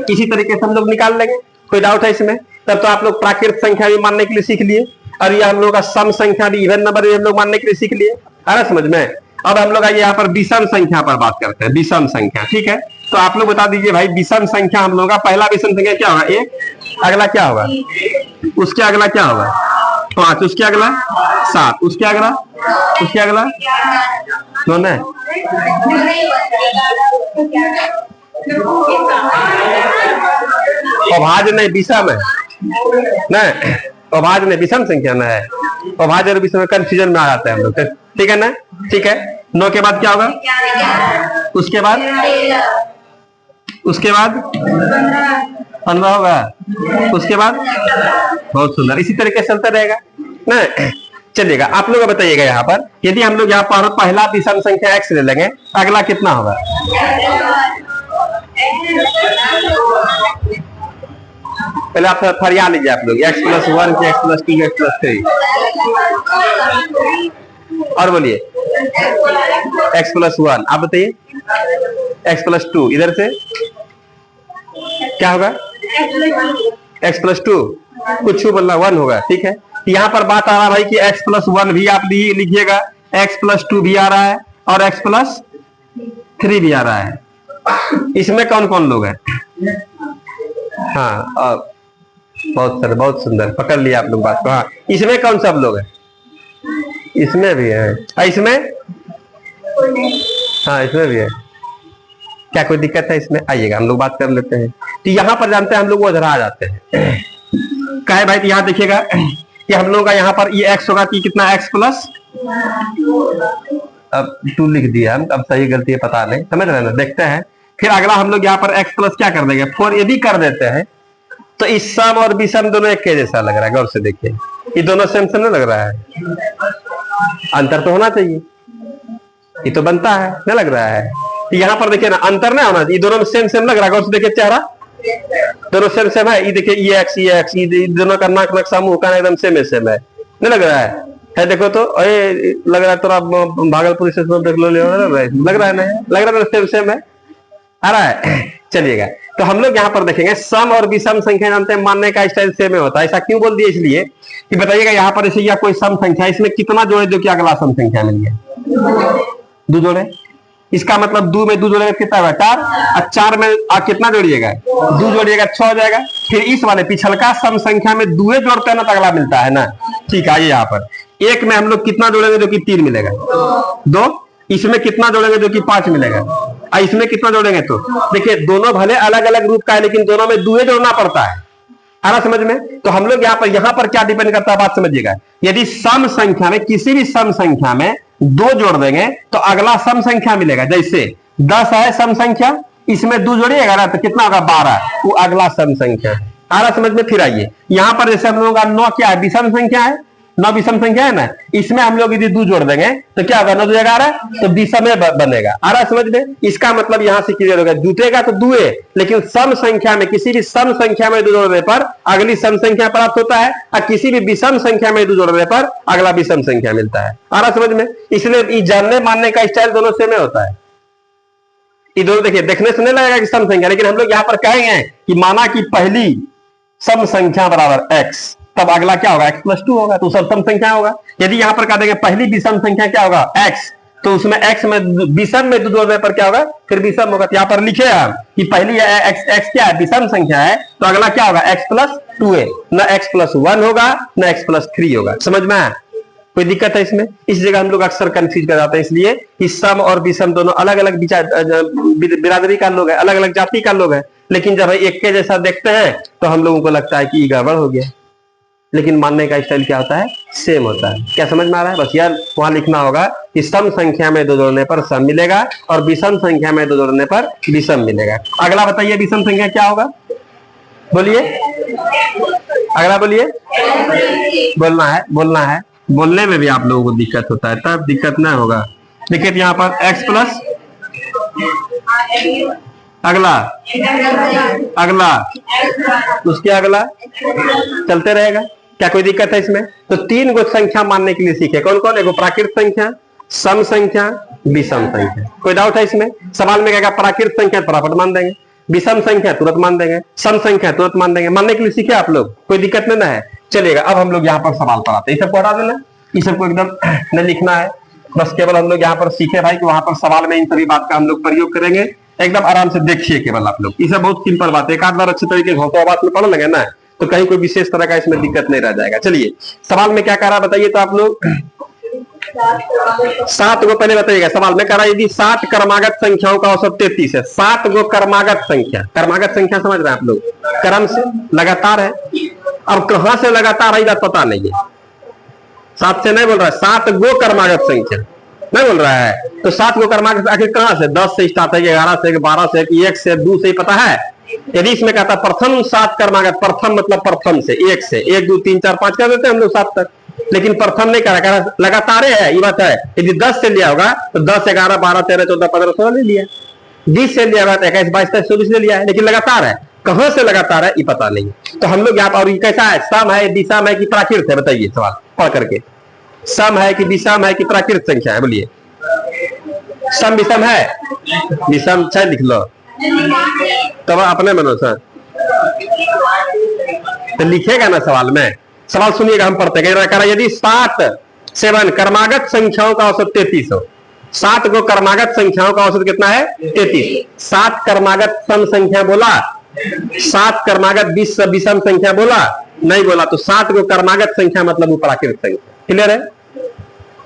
इसी तरीके से हम लोग निकाल लेंगे। कोई डाउट है इसमें? तब तो आप लोग प्राकृत संख्या भी मानने के लिए सीख लिए, और ये हम लोग का सम संख्या भी, इवन नंबर भी हम लोग मानने के लिए सीख लिए। आ रहा समझ में? अब हम लोग आइए यहाँ पर विषम संख्या पर बात करते हैं। विषम संख्या, ठीक है, तो आप लोग बता दीजिए भाई विषम संख्या हम लोग का पहला विषम संख्या क्या होगा? 1। अगला क्या होगा? उसके अगला क्या होगा? 5, उसके अगला 7, उसके अगला कौन है? अभाज्य नहीं, विषम है ना, अभाज्य नहीं, विषम संख्या ना है। अभाज्य और विषम कंफ्यूजन में आ जाते हैं हम लोग, ठीक है ना? ठीक है, 9 के बाद क्या होगा? उसके बाद 15 होगा, उसके बाद बहुत सुंदर, इसी तरीके से चलता रहेगा ना। चलिएगा, आप लोग बताइएगा यहाँ पर, यदि हम लोग यहाँ पर पहला विषम संख्या x ले लेंगे, अगला कितना होगा? पहले आप फरिया लीजिए आप लोग, x+1 की x+2 x+3, और बोलिए x+1, आप बताइए x+2, इधर से क्या होगा? x+2 कुछ बोलना 1 होगा, ठीक है। यहाँ पर बात आ रहा है भाई कि x+1 भी आप लिखिएगा, x+2 भी आ रहा है और x+3 भी आ रहा है। इसमें कौन कौन लोग हैं? हाँ, और बहुत सुंदर पकड़ लिया आप लोग बात को। हाँ, इसमें कौन सब लोग हैं? इसमें भी है, इसमें, हाँ इसमें भी है। क्या कोई दिक्कत है इसमें? आइएगा हम लोग बात कर लेते हैं। तो यहाँ पर जानते हैं हम लोग वो आ जाते हैं, कहे भाई, यहाँ देखिएगा कि हम लोग का यहाँ पर ये x होगा कि कितना, x+, अब 2 लिख दिया हम, अब सही गलती है पता नहीं, समझ रहे हैं ना, देखते हैं। फिर अगला हम लोग यहाँ पर x+ क्या कर देंगे, 4 यदि कर देते हैं तो इस सम और विषम दोनों एक के जैसा लग रहा है, गौर से देखिए, ये दोनों सेम नहीं लग रहा है, अंतर तो होना चाहिए, ये तो बनता है, नहीं लग रहा है। यहाँ पर देखिए ना, अंतर नहीं होना, ये दोनों में सेम लग रहा है, गौर से देखिए, चेहरा दोनों सेम है, ये देखिए ये x, ये दोनों का नाक नक्शा मुंह का एकदम सेम है, नहीं लग रहा है देखो तो, अरे लग रहा है थोड़ा भागलपुर से देख लो, लग रहा है ना, लग रहा है सेम है, आ रहा है। चलिएगा, तो हम लोग यहाँ पर देखेंगे सम और विषम संख्या जानते हैं, मानने का स्टाइल सेम होता है। ऐसा क्यों बोल दिया? इसलिए कि बताइएगा यहाँ पर जैसे या कोई सम संख्या, इसमें कितना जोड़े जो कि अगला सम संख्या मिल गया, 2 जोड़े, इसका मतलब 2 में 2 जोड़ेगा कितना होगा? 4, और 4 में कितना जोड़िएगा? 2 जोड़िएगा 6 हो जाएगा। फिर इस वाले पिछलका सम संख्या में 2 जोड़ते हैं ना तो अगला मिलता है ना, ठीक है। यहाँ पर 1 में हम लोग कितना जोड़ेंगे जो कि 3 मिलेगा, 2, इसमें कितना जोड़ेंगे जो कि 5 मिलेगा, और इसमें कितना जोड़ेंगे, तो देखिए दोनों भले अलग अलग रूप का है लेकिन दोनों में 2 जोड़ना पड़ता है, आ रहा समझ में। तो हम लोग यहाँ पर क्या डिपेंड करता है, बात समझिएगा। यदि सम संख्या में, किसी भी सम संख्या में 2 जोड़ देंगे तो अगला सम संख्या मिलेगा। जैसे 10 है सम संख्या, इसमें 2 जोड़िएगा ना तो कितना होगा? 12, वो अगला सम संख्या है, आ रहा समझ में। फिर आइए यहाँ पर, जैसे हम लोगों का 9 क्या है? विषम संख्या है, 9 विषम संख्या है ना, इसमें हम लोग यदि 2 जोड़ देंगे तो क्या होगा? 9 जगह आ रहा है तो विषम बनेगा, आ रहा समझ में। इसका मतलब यहाँ से क्लियर होगा, जुटेगा तो 2 है, लेकिन सम संख्या में, किसी भी सम संख्या में 2 जोड़ने पर अगली सम संख्या प्राप्त होता है, और किसी भी विषम संख्या में 2 जोड़ने पर अगला विषम संख्या मिलता है, आ रहा समझ में। इसलिए जानने मानने का स्टाइल दोनों सेम होता है। ये दोनों देखिए, देखने से नहीं लगेगा कि सम संख्या, लेकिन हम लोग यहाँ पर कहेंगे कि माना कि पहली सम संख्या बराबर x, तब अगला क्या होगा? x+2 होगा, तो सब सम संख्या होगा। यदि यहाँ पर कह देंगे पहली विषम संख्या क्या होगा? x, तो उसमें x में विषम में 2 जोड़ने पर क्या होगा? फिर विषम होगा। तो यहाँ पर लिखे हम कि पहली x क्या है? विषम संख्या है, तो अगला क्या होगा? x+2 है, न x+1 होगा न x+3 होगा। समझ में आया? कोई दिक्कत है इसमें? इस जगह हम लोग अक्सर कंफ्यूज कर जाते हैं, इसलिए कि सम और विषम दोनों अलग अलग बिरादरी का लोग है, अलग अलग जाति का लोग है, लेकिन जब एक के जैसा देखते हैं तो हम लोगों को लगता है कि गड़बड़ हो गया, लेकिन मानने का स्टाइल क्या होता है? सेम होता है। क्या समझ में आ रहा है? बस यार वहां लिखना होगा कि सम संख्या में 2 जोड़ने पर सम मिलेगा और विषम संख्या में 2 जोड़ने पर विषम मिलेगा। अगला बताइए, विषम संख्या क्या होगा? बोलिए, अगला बोलिए। बोलना है, बोलने में भी आप लोगों को दिक्कत होता है, तब दिक्कत ना होगा। देखिए यहाँ पर x+, अगला उसके अगला चलते रहेगा। क्या कोई दिक्कत है इसमें? तो 3 गो संख्या मानने के लिए सीखे, कौन कौन? एगो प्राकृत संख्या, सम संख्या, विषम संख्या। कोई डाउट है इसमें? सवाल में कहेगा प्राकृत संख्या फटाफट मान देंगे, विषम संख्या तुरंत मान देंगे, सम संख्या तुरंत मान देंगे। मानने के लिए सीखे आप लोग, कोई दिक्कत नहीं ना है। चलिएगा, अब हम लोग यहाँ पर सवाल पढ़ाते हैं। ये सबको हटा देना, ये सबको एकदम नहीं लिखना है, बस केवल हम लोग यहाँ पर सीखे भाई कि वहां पर सवाल में इन सभी बात का हम लोग प्रयोग करेंगे। एकदम आराम से देखिए केवल आप लोग, ये सब बहुत सिंपल बात है। एक आध बार अच्छे तरीके से होता बात में पढ़ लेंगे ना तो कहीं कोई विशेष तरह का इसमें दिक्कत नहीं रह जाएगा। चलिए सवाल में क्या कह रहा बताइए तो आप लोग। 7 को पहले बताइएगा, सवाल में कह रहा है यदि 7 क्रमागत संख्याओं का औसत 33 है। 7 गो क्रमागत संख्या, क्रमागत संख्या समझ रहे हैं आप लोग, क्रम से लगातार है। अब कहां से लगातार है बात पता नहीं है, 7 से नहीं बोल रहा है, 7 गो क्रमागत संख्या नहीं बोल रहा है। तो 7 गो क्रमागत आखिर कहां से, 10 से स्टार्ट है, 11 से, 12 से, 1 से, 2 से, पता है। यदि इसमें कहता प्रथम 7 क्रमागत, प्रथम मतलब प्रथम से, 1 से, 1 2 3 4 5 कर देते हैं हम लोग 7 तक, लेकिन प्रथम नहीं कह रहा, लगातार है ये बात है। यदि 10 से लिया होगा तो 10 11 12 13 14 15 16 ले लिया, 20 से लिया होगा तो 21 22 23 24 ले लिया है, लेकिन लगातार है। कहां से लगातार है ये पता नहीं। तो हम लोग यहाँ पर, और ये कैसा है, सम है, दिशा है कि प्राकृत है, बताइए सवाल पढ़ करके। सम है कि विषम है कि प्राकृत संख्या है, बोलिए। सम विषम है, विषम चाहे लिख लो तब अपने मनो सर तो लिखेगा ना सवाल में। सवाल सुनिएगा, हम पढ़ते हैं। यदि 7 क्रमागत संख्याओं का औसत 33 हो, 7 गो क्रमागत संख्याओं का औसत कितना है 33। 7 क्रमागत सम संख्या बोला, 7 क्रमागत विषम संख्या बोला नहीं बोला, तो 7 गो क्रमागत संख्या मतलब वो प्राकृत संख्या। क्लियर है,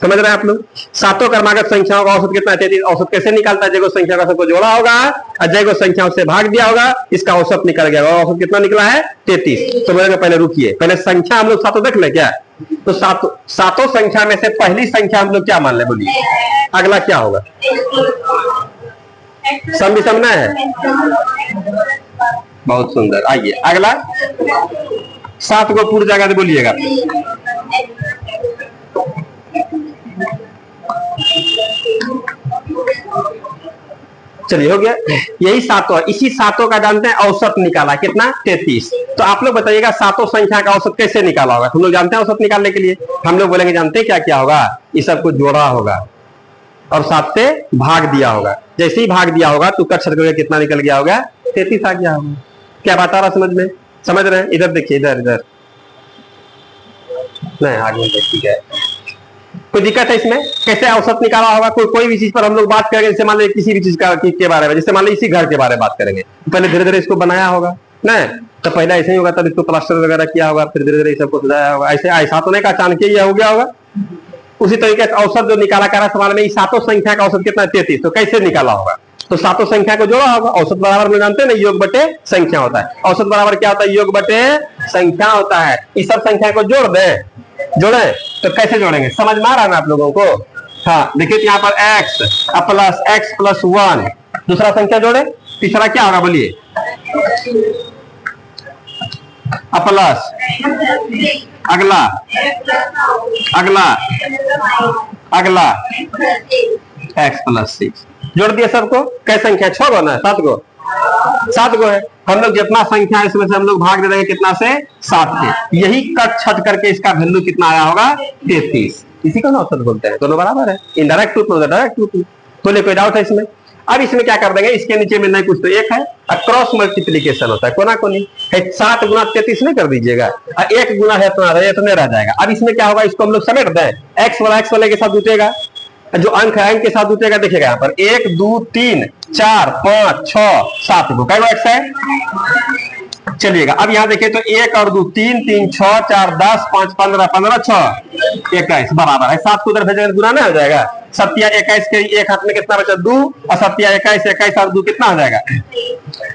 समझ रहे हैं आप लोग। 7 क्रमागत संख्याओं का औसत कितना है 33। औसत कैसे निकालता है, जैगो संख्या का सबको जोड़ा होगा और जैगो संख्याओं से भाग दिया होगा, इसका औसत निकल गया। औसत कितना निकला है 33। तो बोलेगा पहले रुकिए, पहले संख्या हम लोग 7 देख ले क्या। तो 7 संख्या में से पहली संख्या हम लोग क्या मान ले, बोलिए अगला क्या होगा, सम विषम ना है। बहुत सुंदर, आइए अगला 7 को पूरी जगह बोलिएगा। चलिए हो गया, यही 7 इसी 7 का जानते हैं औसत निकाला कितना 33। तो आप लोग बताइएगा 7 संख्या का औसत कैसे निकाला होगा। हम लोग जानते हैं औसत निकालने के लिए हम लोग बोलेंगे, जानते हैं क्या क्या होगा, इस सब को जोड़ा होगा और 7 से भाग दिया होगा। जैसे ही भाग दिया होगा तो कट करके कितना निकल गया होगा 33 आ गया होगा। क्या बात आ रहा समझ में, समझ रहे हैं। इधर देखिए, इधर इधर नहीं आगे ठीक है। कोई दिक्कत है इसमें, कैसे औसत निकाला होगा। कोई भी चीज पर हम लोग बात करेंगे, जैसे मान लीजिए किसी भी चीज के बारे में, जैसे मान लीजिए इसी घर के बारे में बात करेंगे, पहले धीरे धीरे इसको बनाया होगा ना, तो पहले ऐसे ही होगा, तब इसको प्लास्टर वगैरह किया होगा, फिर धीरे धीरे सबको सजाया होगा। ऐसे ऐसा तो नहीं का अचानक ही हो गया होगा। उसी तरीके से औसत जो निकाला कर रहा सवाल में, 7 संख्या का औसत कितना 33, तो कैसे निकाला होगा। तो 7 संख्या को जोड़ा होगा। औसत बराबर में जानते हैं ना, योग बटे संख्या होता है। औसत बराबर क्या होता है, योग बटे संख्या होता है। इस सब संख्या को जोड़ दे, जोड़े तो कैसे जोड़ेंगे, समझ में आ रहा है ना आप लोगों को। हाँ देखिए, यहाँ पर x प्लस 1 दूसरा संख्या जोड़े, तीसरा क्या होगा बोलिए, प्लस अगला अगला अगला x प्लस 6 जोड़ दिया सबको। कै संख्या 6 गो ना 7 गो, 7 गो है। हम लोग जितना संख्या है इसमें से हम लोग भाग दे देंगे कितना से 7 से। यही कट छट करके इसका वैल्यू कितना आया होगा 33। इसी को ना औसत बोलते हैं। दोनों बराबर है, इनडायरेक्ट ट्रूथ डायरेक्ट ट्रूथ। बोले कोई डाउट है इसमें। अब इसमें क्या कर देंगे, इसके नीचे में नहीं कुछ तो एक है, क्रॉस मल्टीप्लीकेशन होता है, कोना कोनी है। 7 गुना 33 नहीं कर दीजिएगा, 1 गुना है तो नहीं रह जाएगा। अब इसमें क्या होगा, इसको हम लोग समेट दें, एक्स वाला के साथ जुटेगा, जो अंक है अंक के साथ जुटेगा। देखिएगा यहाँ पर 1 2 3 4 5 6 7 को कई एक्स है। चलिएगा अब यहाँ देखिए तो 1 और 2 3 3 6 4 10 5 15 15 6 21 बराबर है। 7 को उधर भेजेंगे गुना नहीं हो जाएगा। 7 या 21 के एक हाथ में कितना बचा 2 और 7 या 21 21 और 2 कितना हो जाएगा।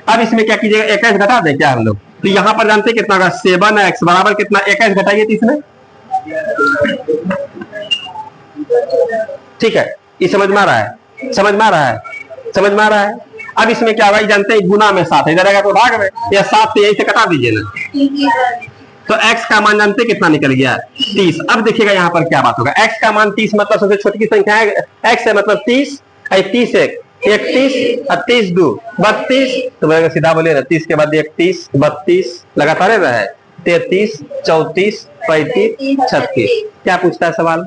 अब इसमें क्या कीजिएगा, 21 घटा दें क्या हम लोग। तो यहाँ पर जानते कितना होगा 7x बराबर कितना, 21 घटाइए 30 में। ठीक है, ये समझ में आ रहा है, समझ में आ रहा है, समझ में आ रहा है। अब इसमें क्या होगा, जानते हैं गुना में 7 इधर आएगा तो भाग में, या 7 से यही से कटा दीजिए ना। तो x का मान जानते कितना निकल गया 30। अब देखिएगा यहाँ पर क्या बात होगा, x का मान 30 मतलब सबसे छोटी की संख्या है, x है मतलब 30, 30 1 31 और 30 2 32। तो सीधा बोलिए ना, 30 के बाद 31 32 लगातार रहा है, 33 34 35 36। क्या पूछता है सवाल।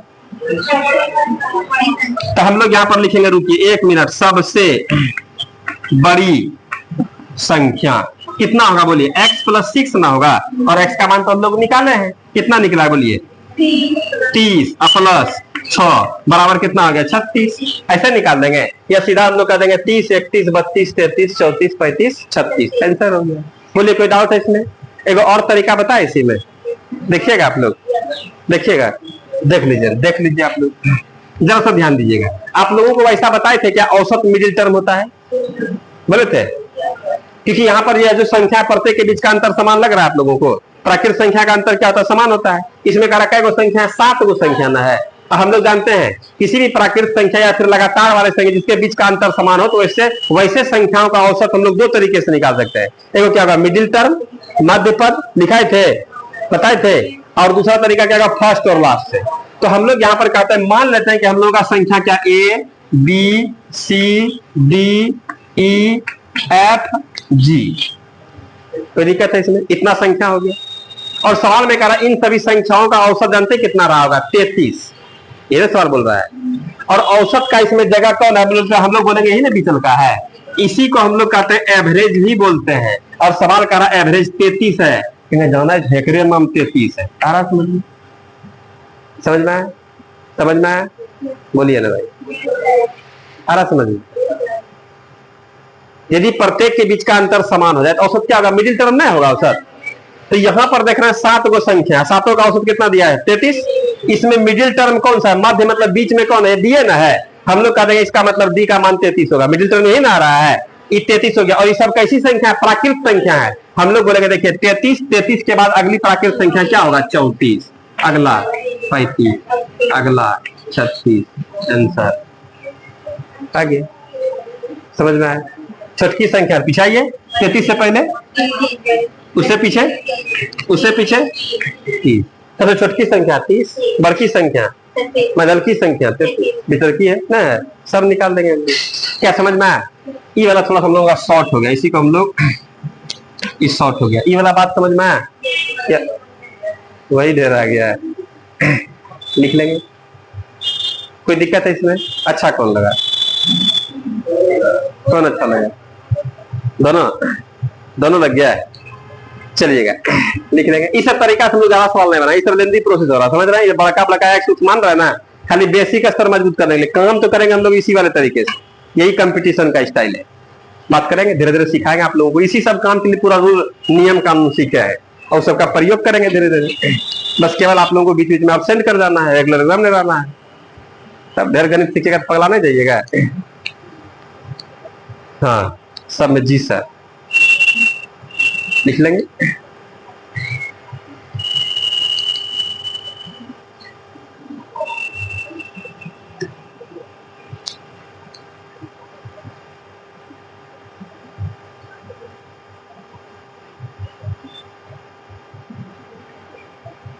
तो हम लोग यहाँ पर लिखेंगे, रुकिए 1 मिनट, सबसे बड़ी संख्या कितना होगा बोलिए, x प्लस 6 ना होगा, और x का मान तो हम लोग निकाले हैं, कितना निकला है बोलिए 30 प्लस 6 बराबर कितना हो गया 36। ऐसे निकाल देंगे, या सीधा हम लोग कर देंगे 30 31 32 33 34 35 36। आंसर हो गया। बोलिए कोई डाउट है इसमें, एक और तरीका बताए इसी में, देखिएगा आप लोग, देखिएगा, देख लीजिए आप लोग, जरा सा ध्यान दीजिएगा। आप लोगों को वैसा बताए थे क्या औसत मिडिल टर्म होता है, बोले थे? क्योंकि यहाँ पर यह जो संख्या प्रत्येक के बीच का अंतर समान लग रहा है आप लोगों को, प्राकृत संख्या का अंतर क्या होता है, समान होता है। इसमें कह रहा है संख्या 7 गो संख्या ना है। हम लोग जानते हैं किसी भी प्राकृत संख्या या फिर लगातार वाले संख्या जिसके बीच का अंतर समान हो, तो वैसे संख्याओं का औसत हम लोग दो तरीके से निकाल सकते हैं। एक क्या होगा, मिडिल टर्म, मध्य पद लिखाए थे, बताए थे, और दूसरा तरीका क्या होगा, फर्स्ट और लास्ट से। तो हम लोग यहाँ पर कहते हैं, मान लेते हैं कि हम लोगों का संख्या क्या, A B C D E F G, कोई दिक्कत है इसमें? इतना संख्या हो गया। और सवाल में कह रहा है इन सभी संख्याओं का औसत जानते कितना रहा होगा, 33। ये सवाल बोल रहा है। और औसत का इसमें जगह कौन है, हम लोग बोलेंगे यही ना बीचल का है, इसी को हम लोग कहते हैं एवरेज भी बोलते हैं। और सवाल कह रहा एवरेज 33 है, जाना है नाम 33 है। आ रहा समझ में आया? समझ में आया? बोलिए ना भाई, आ रहा समझ में? यदि प्रत्येक के बीच का अंतर समान हो जाए तो औसत क्या होगा, मिडिल टर्म नहीं होगा औसत। तो यहां पर देख रहे हैं 7 गो संख्या, सातों का औसत कितना दिया है, 33। इसमें मिडिल टर्म कौन सा है, मध्य मतलब बीच में कौन है, दिए ना है। हम लोग कह देंगे इसका मतलब डी का मान 33 होगा, मिडिल टर्म यही ना आ रहा है, ये 33 हो गया। और ये सब कैसी संख्या है, प्राकृत संख्या है। हम लोग बोलेंगे देखिए 33 के बाद अगली प्राकृत संख्या क्या होगा, 34, अगला 35, अगला 36, आंसर आगे। समझ में आया? छठी संख्या पिछाइए, 33 से पहले, उससे पीछे 30। सबसे छोटकी संख्या 30, बड़की संख्या मदल की संख्या भीतर की है ना, सब निकाल देंगे। क्या समझ में आया? ये वाला थोड़ा हम लोगों का शॉर्ट हो गया, इसी को हम लोग इस शॉर्ट हो गया। ये वाला बात समझ में आया? वही ढेर आ गया है, लिख लेंगे, कोई दिक्कत है इसमें? अच्छा कौन लगा, कौन अच्छा लगा? दोनों लग गया है, चलिएगा लिख लेंगे। इस तरीका से हम लोग ज्यादा सवाल नहीं बना, इस तरह लेंदी प्रोसेस हो रहा, समझ रहे हैं? ये बड़का बड़का एक सूत्र मान रहा है ना, खाली बेसिक स्तर मजबूत करने के लिए काम तो करेंगे हम लोग इसी वाले तरीके से। यही कंपटीशन का स्टाइल है, बात करेंगे, धीरे धीरे सिखाएंगे आप लोगों को। इसी सब काम के लिए पूरा रूल नियम कानून सीखे है और सबका प्रयोग करेंगे धीरे धीरे। बस केवल आप लोगों को बीच बीच में अब्सेंट कर जाना है, रेगुलर एग्जाम नहीं रहना है। तब ढेर गणित सीखेगा तो पगला नहीं जाइएगा। हाँ, सब में जी सर लिख लेंगे।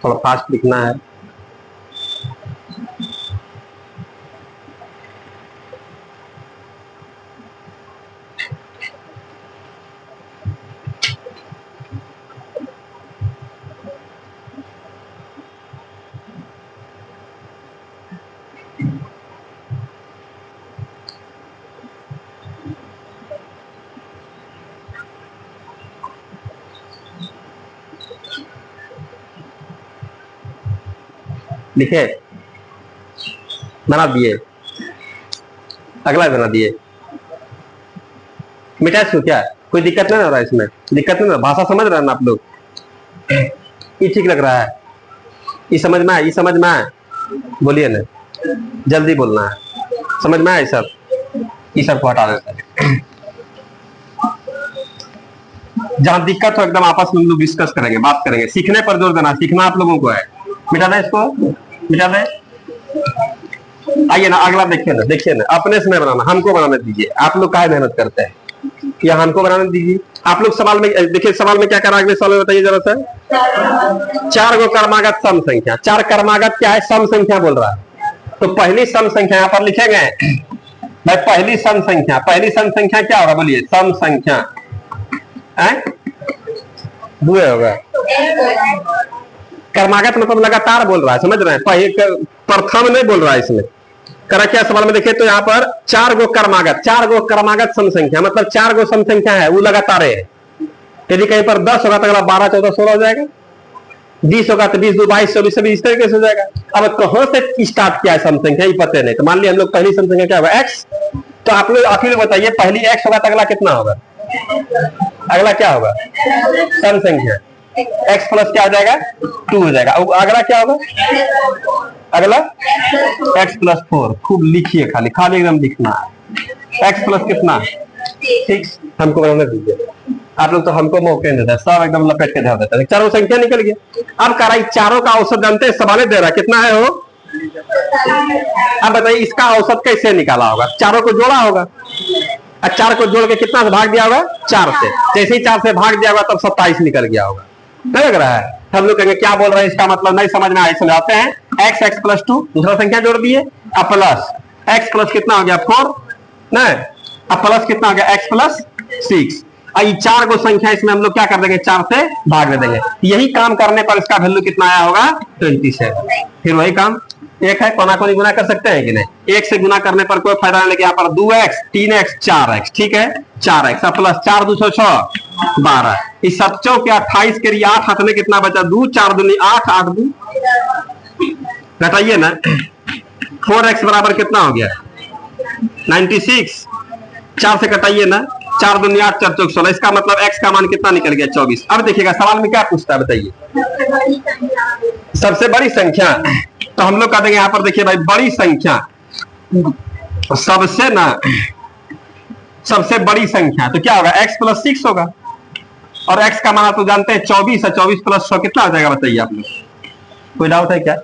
थोड़ा फास्ट लिखना है। लिखे, बना दिए, अगला बना दिए, मिटा इसको, क्या कोई दिक्कत नहीं हो रहा है इसमें? दिक्कत नहीं, भाषा समझ रहे हैं ना आप लोग? ये ठीक लग रहा है? ये समझ में आया? ये समझ में आया? बोलिए ना, जल्दी बोलना है। समझ में आया? ये सब को हटा देता है। जहां दिक्कत हो एकदम आपस में हम लोग डिस्कस करेंगे, बात करेंगे। सीखने पर जोर देना, सीखना आप लोगों को है। मिटा दें इसको, मिटा दें। आइए ना, अगला देखिए ना, अपने से नहीं बनाना, हमको बनाने दीजिए। आप लोग काहे मेहनत करते हैं, या हमको बनाने दीजिए। आप लोग सवाल में देखिए, सवाल में क्या करा, अगले सवाल में बताइए जरा सा। 4 गो क्रमागत सम संख्या, 4 क्रमागत क्या है, सम संख्या बोल रहा है। तो पहली सम संख्या यहाँ पर लिखेंगे भाई, पहली सम संख्या क्या होगा, बोलिए? सम संख्या दुए होगा। क्रमागत मतलब लगातार बोल रहा है, समझ रहे हैं? प्रथम नहीं बोल रहा है इसमें। करा क्या सवाल में देखिए तो यहाँ पर 4 गो क्रमागत सम संख्या, मतलब 4 गो सम संख्या है, वो लगातार है। यदि कहीं पर 10 होगा तो अगला 12, 14, 16 हो जाएगा। 20 होगा तो 20, 2, 22, 24, सभी इस तरीके से हो जाएगा। अब कहां से स्टार्ट किया है सम संख्या, ये पता नहीं। तो मान लिया हम लोग पहली सम संख्या क्या होगा, x। तो आप लोग आखिर बताइए, पहली x होगा तो अगला कितना होगा, अगला क्या होगा, सम संख्या। x प्लस क्या हो जाएगा 2 हो जाएगा। अब अगला क्या होगा, अगला x प्लस 4। खूब लिखिए, खाली खाली एकदम लिखना है। x प्लस कितना 6, हमको बनाने दीजिए। आप लोग तो हमको मौके नहीं देते, सब एकदम लपेट के ध्यान देते हैं। चारों संख्या निकल गया। अब कह रहा है चारों का औसत जानते हैं, सवाल दे रहा है कितना है वो। अब बताइए इसका औसत कैसे निकाला होगा, चारों को जोड़ा होगा, और 4 को जोड़ के कितना से भाग दिया होगा 4 से। जैसे ही 4 से भाग दिया होगा तब 27 निकल गया होगा। नहीं लग रहा है। हम लोग कहेंगे क्या बोल रहे हैं, इसका मतलब नहीं समझ में आए, समझाते हैं। x प्लस 2 दूसरा संख्या जोड़ दिए, अब प्लस x प्लस कितना हो गया 4, नहीं, अब प्लस कितना हो गया x प्लस 6। ये 4 को संख्या इसमें हम लोग क्या कर देंगे 4 से भाग दे देंगे। यही काम करने पर इसका वैल्यू कितना आया होगा 27। फिर वही काम एक है, कोना कोनी गुना कर सकते हैं कि नहीं, एक से गुना करने पर कोई फायदा नहीं, लेकिन यहाँ पर 2x 3x 4x, ठीक है 4x प्लस 4 2 6 12, इस 7 के 28 के लिए 8 हाथ में कितना बचा 2 4 दूनी 8 8 2 घटाइए ना, 4x बराबर कितना हो गया 96, 4 से घटाइए ना, 4 दूनी 8 4 चौक 16, इसका मतलब x का मान कितना निकल गया 24। अब देखिएगा सवाल में क्या पूछता है बताइए, सबसे बड़ी संख्या। तो हम लोग कह देंगे यहाँ पर देखिए भाई बड़ी संख्या, सबसे बड़ी संख्या तो क्या होगा x प्लस 6 होगा, और x का मान तो जानते हैं 24 है, 24 प्लस 6 कितना हो जाएगा बताइए आप लोग, कोई डाउट है क्या।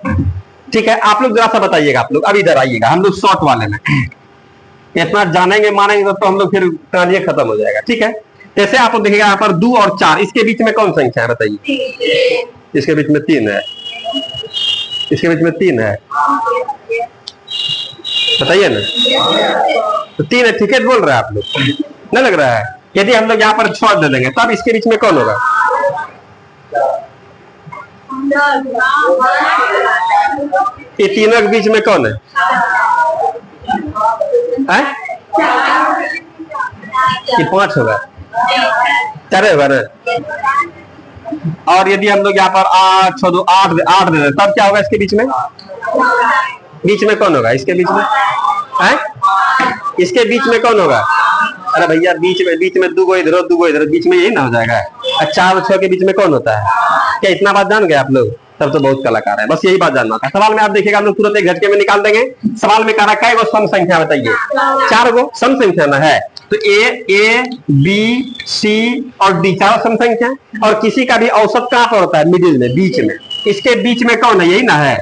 ठीक है आप लोग जरा सा बताइएगा, आप लोग अब इधर आइएगा, हम लोग शॉर्ट वाले में इतना जानेंगे मानेंगे तो हम लोग फिर कहानी खत्म हो जाएगा। ठीक है जैसे आप लोग देखिएगा यहाँ पर 2 और 4, इसके बीच में कौन संख्या है बताइए, इसके बीच में 3 है, इसके बीच में 3 है, बताइए ना, तो 3 है, ठीक है बोल रहे हैं आप लोग, नहीं लग रहा है। यदि हम लोग यहाँ पर 6 दे देंगे तब इसके बीच में कौन होगा, ये तीनों के बीच में कौन है, ये 5 होगा, 4 होगा ना। और यदि हम लोग यहाँ पर 8 6 2 8 दे दें तब क्या होगा इसके बीच में कौन होगा, इसके बीच में है, इसके बीच में कौन होगा, अरे भैया बीच में 2 इधर 2 इधर, बीच में यही ना हो जाएगा। 4 और 6 के बीच में कौन होता है, क्या इतना बात जान गए आप लोग, तब तो बहुत कलाकार है, बस यही बात जानना था। सवाल में आप देखिएगा हम लोग तुरंत एक झटके में निकाल देंगे। सवाल में कह रहा है सम संख्या बताइए, 4 गो सम संख्या ना है, तो ए बी सी और डी 4 सम संख्या, और किसी का भी औसत कहां पर होता है, मिडिल में, बीच में, इसके बीच में कौन है, यही ना है,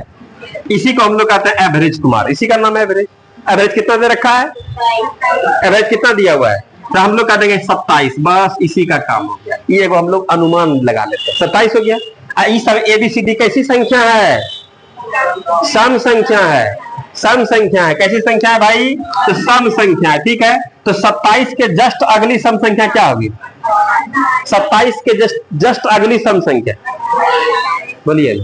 इसी को हम लोग कहते हैं एवरेज कुमार, इसी का नाम है एवरेज। एवरेज कितना दे रखा है, एवरेज कितना दिया हुआ है, तो हम लोग कह देंगे 27, बस इसी का काम हो गया। ये हम लोग अनुमान लगा लेते हैं, 27 हो गया। ये सब एबीसीडी कैसी संख्या है, सम संख्या है, सम संख्या है, कैसी संख्या है भाई, तो सम संख्या है। ठीक है तो 27 के जस्ट अगली सम संख्या क्या होगी, 27 के जस्ट अगली सम संख्या बोलिए,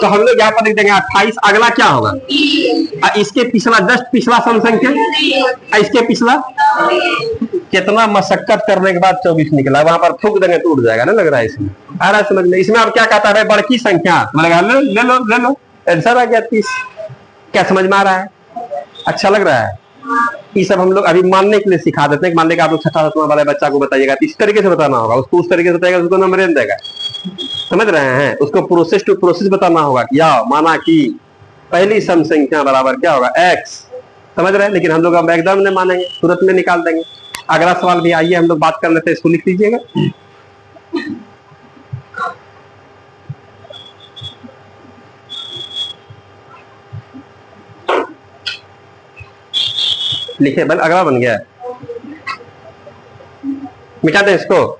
तो हम लोग यहाँ पर लिख देंगे 28, अगला क्या होगा, इसके पिछला जस्ट पिछला सम संख्या, इसके पिछला, कितना मशक्कत करने के बाद 24 निकला, वहां पर फूक देंगे तो उड़ जाएगा ना, लग रहा है इसमें आ रहा है समझ में। इसमें अब क्या कहता है बड़की संख्या, ले लो आंसर आ गया 30। क्या समझ में आ रहा है, अच्छा लग रहा है। ये सब हम लोग अभी मानने के लिए सिखा देते हैं, मान लेगा आप लोग 6ठा 7वां वाले बच्चा को बताइएगा तो इस तरीके से बताना होगा, उसको उस तरीके से बताएगा उसको नंबर देगा, समझ रहे हैं, उसको प्रोसेस टू प्रोसेस बताना होगा कि या माना कि पहली सम संख्या बराबर क्या होगा x, समझ रहे हैं। लेकिन हम लोग अब एकदम नहीं मानेंगे, तुरंत में निकाल देंगे। अगला सवाल भी आइए हम लोग बात कर लेते हैं, इसको लिख लीजिएगा। लिखे बल अगला बन गया, मिटा दें इसको,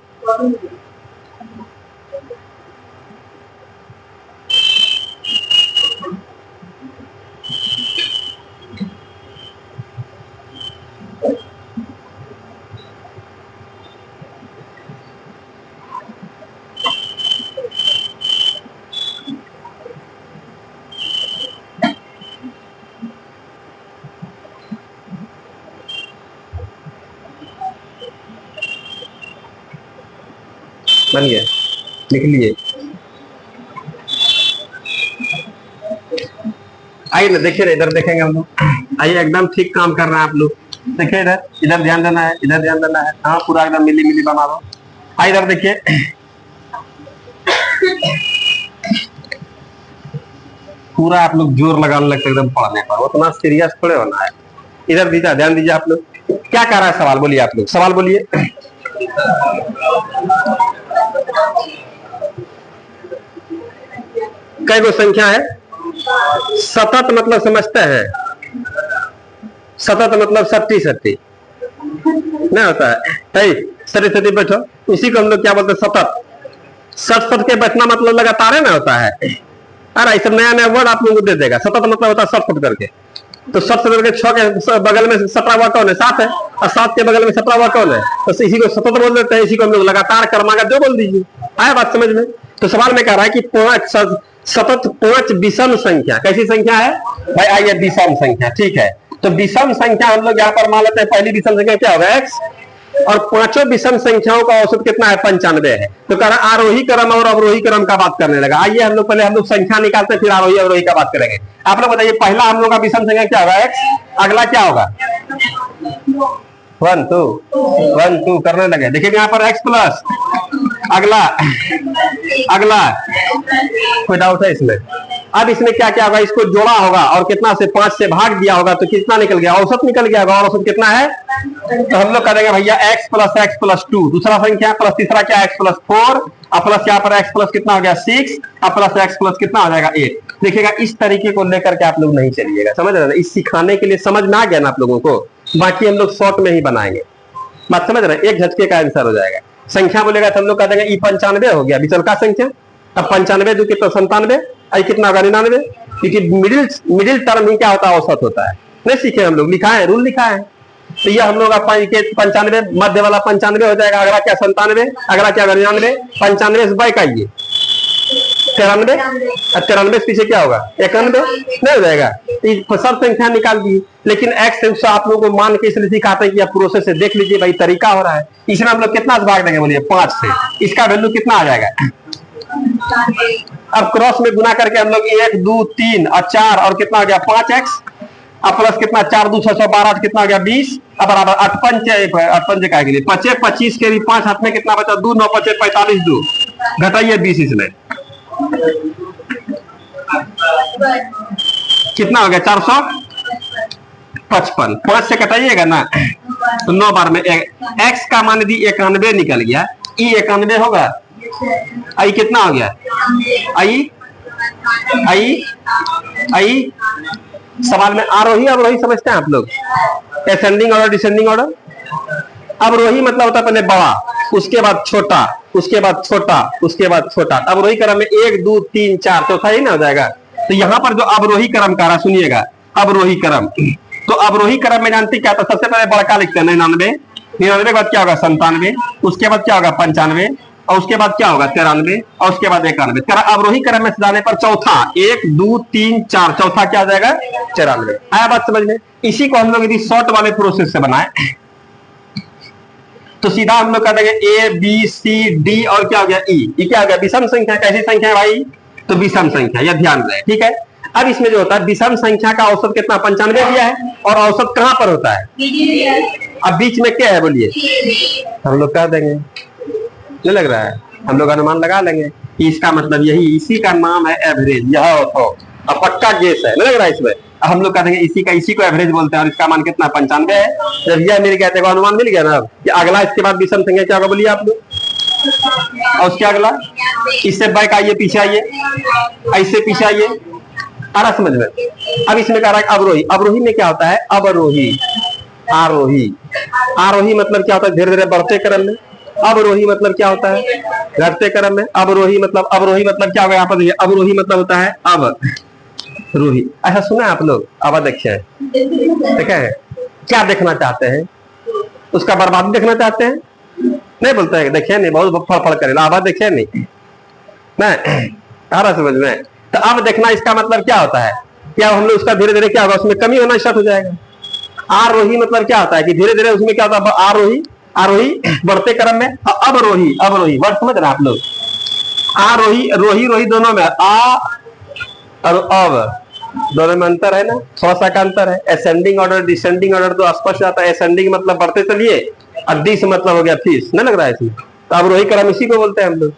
बन गया, लिख लिए। आइए ना देखिए, इधर देखेंगे हम लोग, आइए एकदम ठीक काम कर रहे हैं आप लोग, देखिए इधर ध्यान देना है, इधर ध्यान देना है, हाँ पूरा एकदम मिली मिली बना दो। आइए इधर देखिए, पूरा आप लोग जोर लगाने लगते एकदम पढ़ने पर, उतना सीरियस थोड़े होना है। इधर दीजिए, ध्यान दीजिए आप लोग। क्या कह रहा है सवाल, बोलिए आप लोग, सवाल बोलिए। कई गो संख्या है? सतत मतलब समझते हैं? सतत मतलब सत्ती सत्ती नहीं होता है। सती सती बैठो, इसी को हम लोग क्या बोलते हैं? सतत। सत सत के बैठना मतलब लगातार ना होता है। अरे सब नया नया वर्ड आप लोगों को दे देगा। सतत मतलब होता है सत सत करके। तो सत सत करके 6 के बगल में 17 हुआ कौन है? 7 है। और 7 के बगल में 17 हुआ कौन है? तो इसी को सतत बोल देते हैं। इसी को हम लोग लगातार क्रमागत जो बोल दीजिए। आया बात समझ में? तो सवाल में कह रहा है कि 5 सतत 5 विषम संख्या। कैसी संख्या है भाई? आइए, विषम संख्या। ठीक है, तो विषम संख्या हम लोग यहाँ पर मान लेते हैं। पहली विषम संख्या क्या होगा? x। और 5 विषम संख्याओं का औसत कितना है? 95 है। तो कह रहा आरोही क्रम और अवरोही क्रम का बात करने लगा। आइए हम लोग पहले हम लोग संख्या निकालते हैं, फिर आरोही अवरोही का बात करेंगे। आप लोग बताइए, पहला हम लोग का विषम संख्या क्या होगा? x। अगला क्या होगा? 1 2 करने लगे। देखिए यहाँ पर x प्लस, अगला कोई डाउट है इसमें? अब इसमें क्या क्या होगा? इसको जोड़ा होगा और कितना से 5 से भाग दिया होगा तो कितना निकल गया? औसत निकल गया होगा। और औसत कितना है? तो हम लोग करेंगे भैया x प्लस 2, दूसरा संख्या प्लस तीसरा क्या? x प्लस 4 और प्लस यहाँ पर x प्लस कितना हो गया? 6 और प्लस x प्लस कितना हो जाएगा? 8। देखिएगा, इस तरीके को लेकर के आप लोग नहीं चलिएगा, समझ रहे हैं? इस सिखाने के लिए समझ में आ गया ना आप लोगों को? बाकी हम लोग शॉर्ट में ही बनाएंगे, बात समझ रहे हैं? एक झटके का आंसर हो जाएगा। संख्या बोलेगा तो हम लोग कह देंगे ई 95 हो गया, विचल का संख्या। अब 95 जो कितना? 97। आई कितना होगा? 99। क्योंकि मिडिल टर्म ही क्या होता है? औसत होता है। नहीं सीखे हम लोग? लिखा है, रूल लिखा है। तो ये हम लोग 95 मध्य वाला 95 हो जाएगा। अगला क्या? 97। अगला क्या? 99। 95 से बाइक आइए 93। 93 से पीछे क्या होगा? 91 नहीं हो जाएगा? सब संख्या निकाल दी। लेकिन x आप लोगों को मान के इसलिए सिखाते हैं कि आप प्रोसेस से देख लीजिए भाई, तरीका हो रहा है। इसमें हम लोग कितना से भाग देंगे? बोलिए 5 से। इसका वैल्यू कितना आ जाएगा? अब क्रॉस में गुना करके हम लोग 1 2 3 और 4 और कितना हो गया? 5x। अब प्लस कितना? 4 2 6 12 कितना हो गया? 20। अब बराबर 8 पंच का के लिए 5 25 के लिए 5 हाथ में कितना बचा? 2 9 5 45 2 घटाइए 20। इसमें कितना हो गया? 455। 5 से कटाइएगा ना तो 9 बार में x का मान दी 91 निकल गया। ई 91 होगा। आई कितना हो गया? आई सवाल में आरोही अवरोही समझते हैं आप लोग? Ascending order, descending order. अवरोही मतलब होता है पहले बड़ा, उसके बाद छोटा, उसके बाद छोटा, उसके बाद छोटा। अवरोही क्रम में 1 2 3 4 चौथा ही ना हो जाएगा? तो यहाँ पर जो अवरोही क्रम का रहा, सुनिएगा, अवरोही क्रम। तो अवरोही क्रम में जानते क्या था? सबसे पहले बड़का लिखते हैं 99। 99 के बाद क्या होगा? 97। उसके बाद क्या होगा? 95। और उसके बाद क्या होगा? 93। और उसके बाद 91। अवरोही क्रम में जाने पर चौथा 1 2 3 4 चौथा क्या आ जाएगा? 94। आया बात समझ में? इसी को हम लोग यदि शॉर्ट वाले प्रोसेस से बनाए तो सीधा हम लोग कर देंगे ए बी सी डी और क्या हो गया? ई। ये क्या हो गया? विषम संख्या। कैसी संख्या है भाई? तो विषम संख्या, यह ध्यान रहे। ठीक है, अब इसमें जो होता है विषम संख्या का औसत कितना? 95 दिया है। और औसत कहां पर होता है? अब बीच में क्या है? बोलिए। हम लोग कर देंगे, नहीं लग रहा है? हम लोग अनुमान लगा लेंगे कि इसका मतलब यही, इसी का नाम है एवरेज। यह हो अब पक्का गेस है, नहीं लग रहा है इसमें? हम लोग कह देंगे इसी को एवरेज बोलते हैं। और इसका मान कितना? 95 है। जब यह मिल गया तो अनुमान मिल गया ना कि अगला इसके बाद विषम संख्या क्या होगा? बोलिए आप लोग। और उसके अगला, इससे बैक आइए, पीछे आइए, ऐसे पीछे आइए। आ रहा समझ में? अब इसमें कह रहा है अवरोही। अवरोही में क्या होता है? अवरोही आरोही। आरोही मतलब क्या होता है? धीरे धीरे बढ़ते क्रम में। अवरोही मतलब क्या होता है? घटते क्रम में। अवरोही मतलब क्या होगा? यहाँ पर अवरोही मतलब होता है अवरोही। ऐसा सुना है आप लोग? अब देखिए, देखा है? क्या देखना चाहते हैं? उसका बर्बादी देखना चाहते हैं? नहीं बोलते हैं देखिए नहीं, बहुत फड़ करेगा। अब देखिए नहीं, आ रहा समझ में? तो अब देखना, इसका मतलब क्या होता है? क्या हम लोग उसका धीरे धीरे क्या होगा? उसमें कमी होना स्टार्ट हो जाएगा। आरोही मतलब क्या होता है कि धीरे धीरे उसमें क्या होता है? आरोही बढ़ते क्रम में। अवरोही वर्ड समझ रहे हैं आप लोग? आरोही रोही दोनों में आ और अव दोनों में अंतर है ना, थोड़ा सा का अंतर है। असेंडिंग ऑर्डर डिसेंडिंग ऑर्डर तो स्पष्ट आता है। असेंडिंग मतलब बढ़ते चलिए और डिस मतलब हो गया फीस, नहीं लग रहा है इसमें? तो अवरोही क्रम इसी को बोलते हैं हम लोग।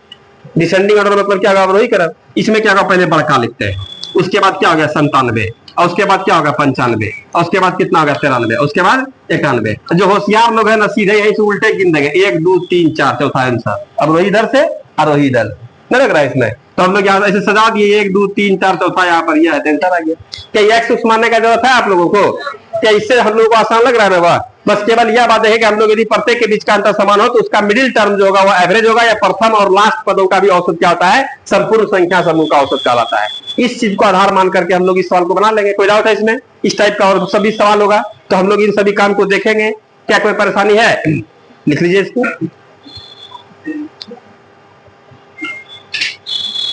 डिसेंडिंग ऑर्डर मतलब क्या होगा, अवरोही क्रम। इसमें क्या होगा, पहले बड़का लिखते हैं, उसके बाद क्या हो गया 97, और उसके बाद क्या होगा 95, और उसके बाद कितना होगा 93, उसके बाद 91। जो होशियार लोग है ना सीधे यहीं से उल्टे गिन देंगे, 1 2 3 4 चौथा आंसर। अब रोही इधर से और रोही इधर, नहीं लग रहा है इसमें। तो हम लोग यहाँ ऐसे सजा दिए 1 2 3 4 चौथा यहाँ पर, यह आंसर आ गया। क्या एक्स मानने का जरूरत है आप लोगों को? क्या इससे हम लोगों को आसान लग रहा है ना? बस केवल यह बात है कि हम लोग यदि प्रत्येक के बीच का अंतर समान हो तो उसका मिडिल टर्म जो होगा वो एवरेज होगा, या प्रथम और लास्ट पदों का भी औसत क्या होता है, संपूर्ण संख्या समूह का औसत कहलाता है। इस चीज को आधार मान करके हम लोग इस सवाल को बना लेंगे। कोई डाउट है इसमें? इस टाइप का और सभी सवाल होगा तो हम लोग इन सभी काम को देखेंगे। क्या कोई परेशानी है? लिख लीजिए इसको।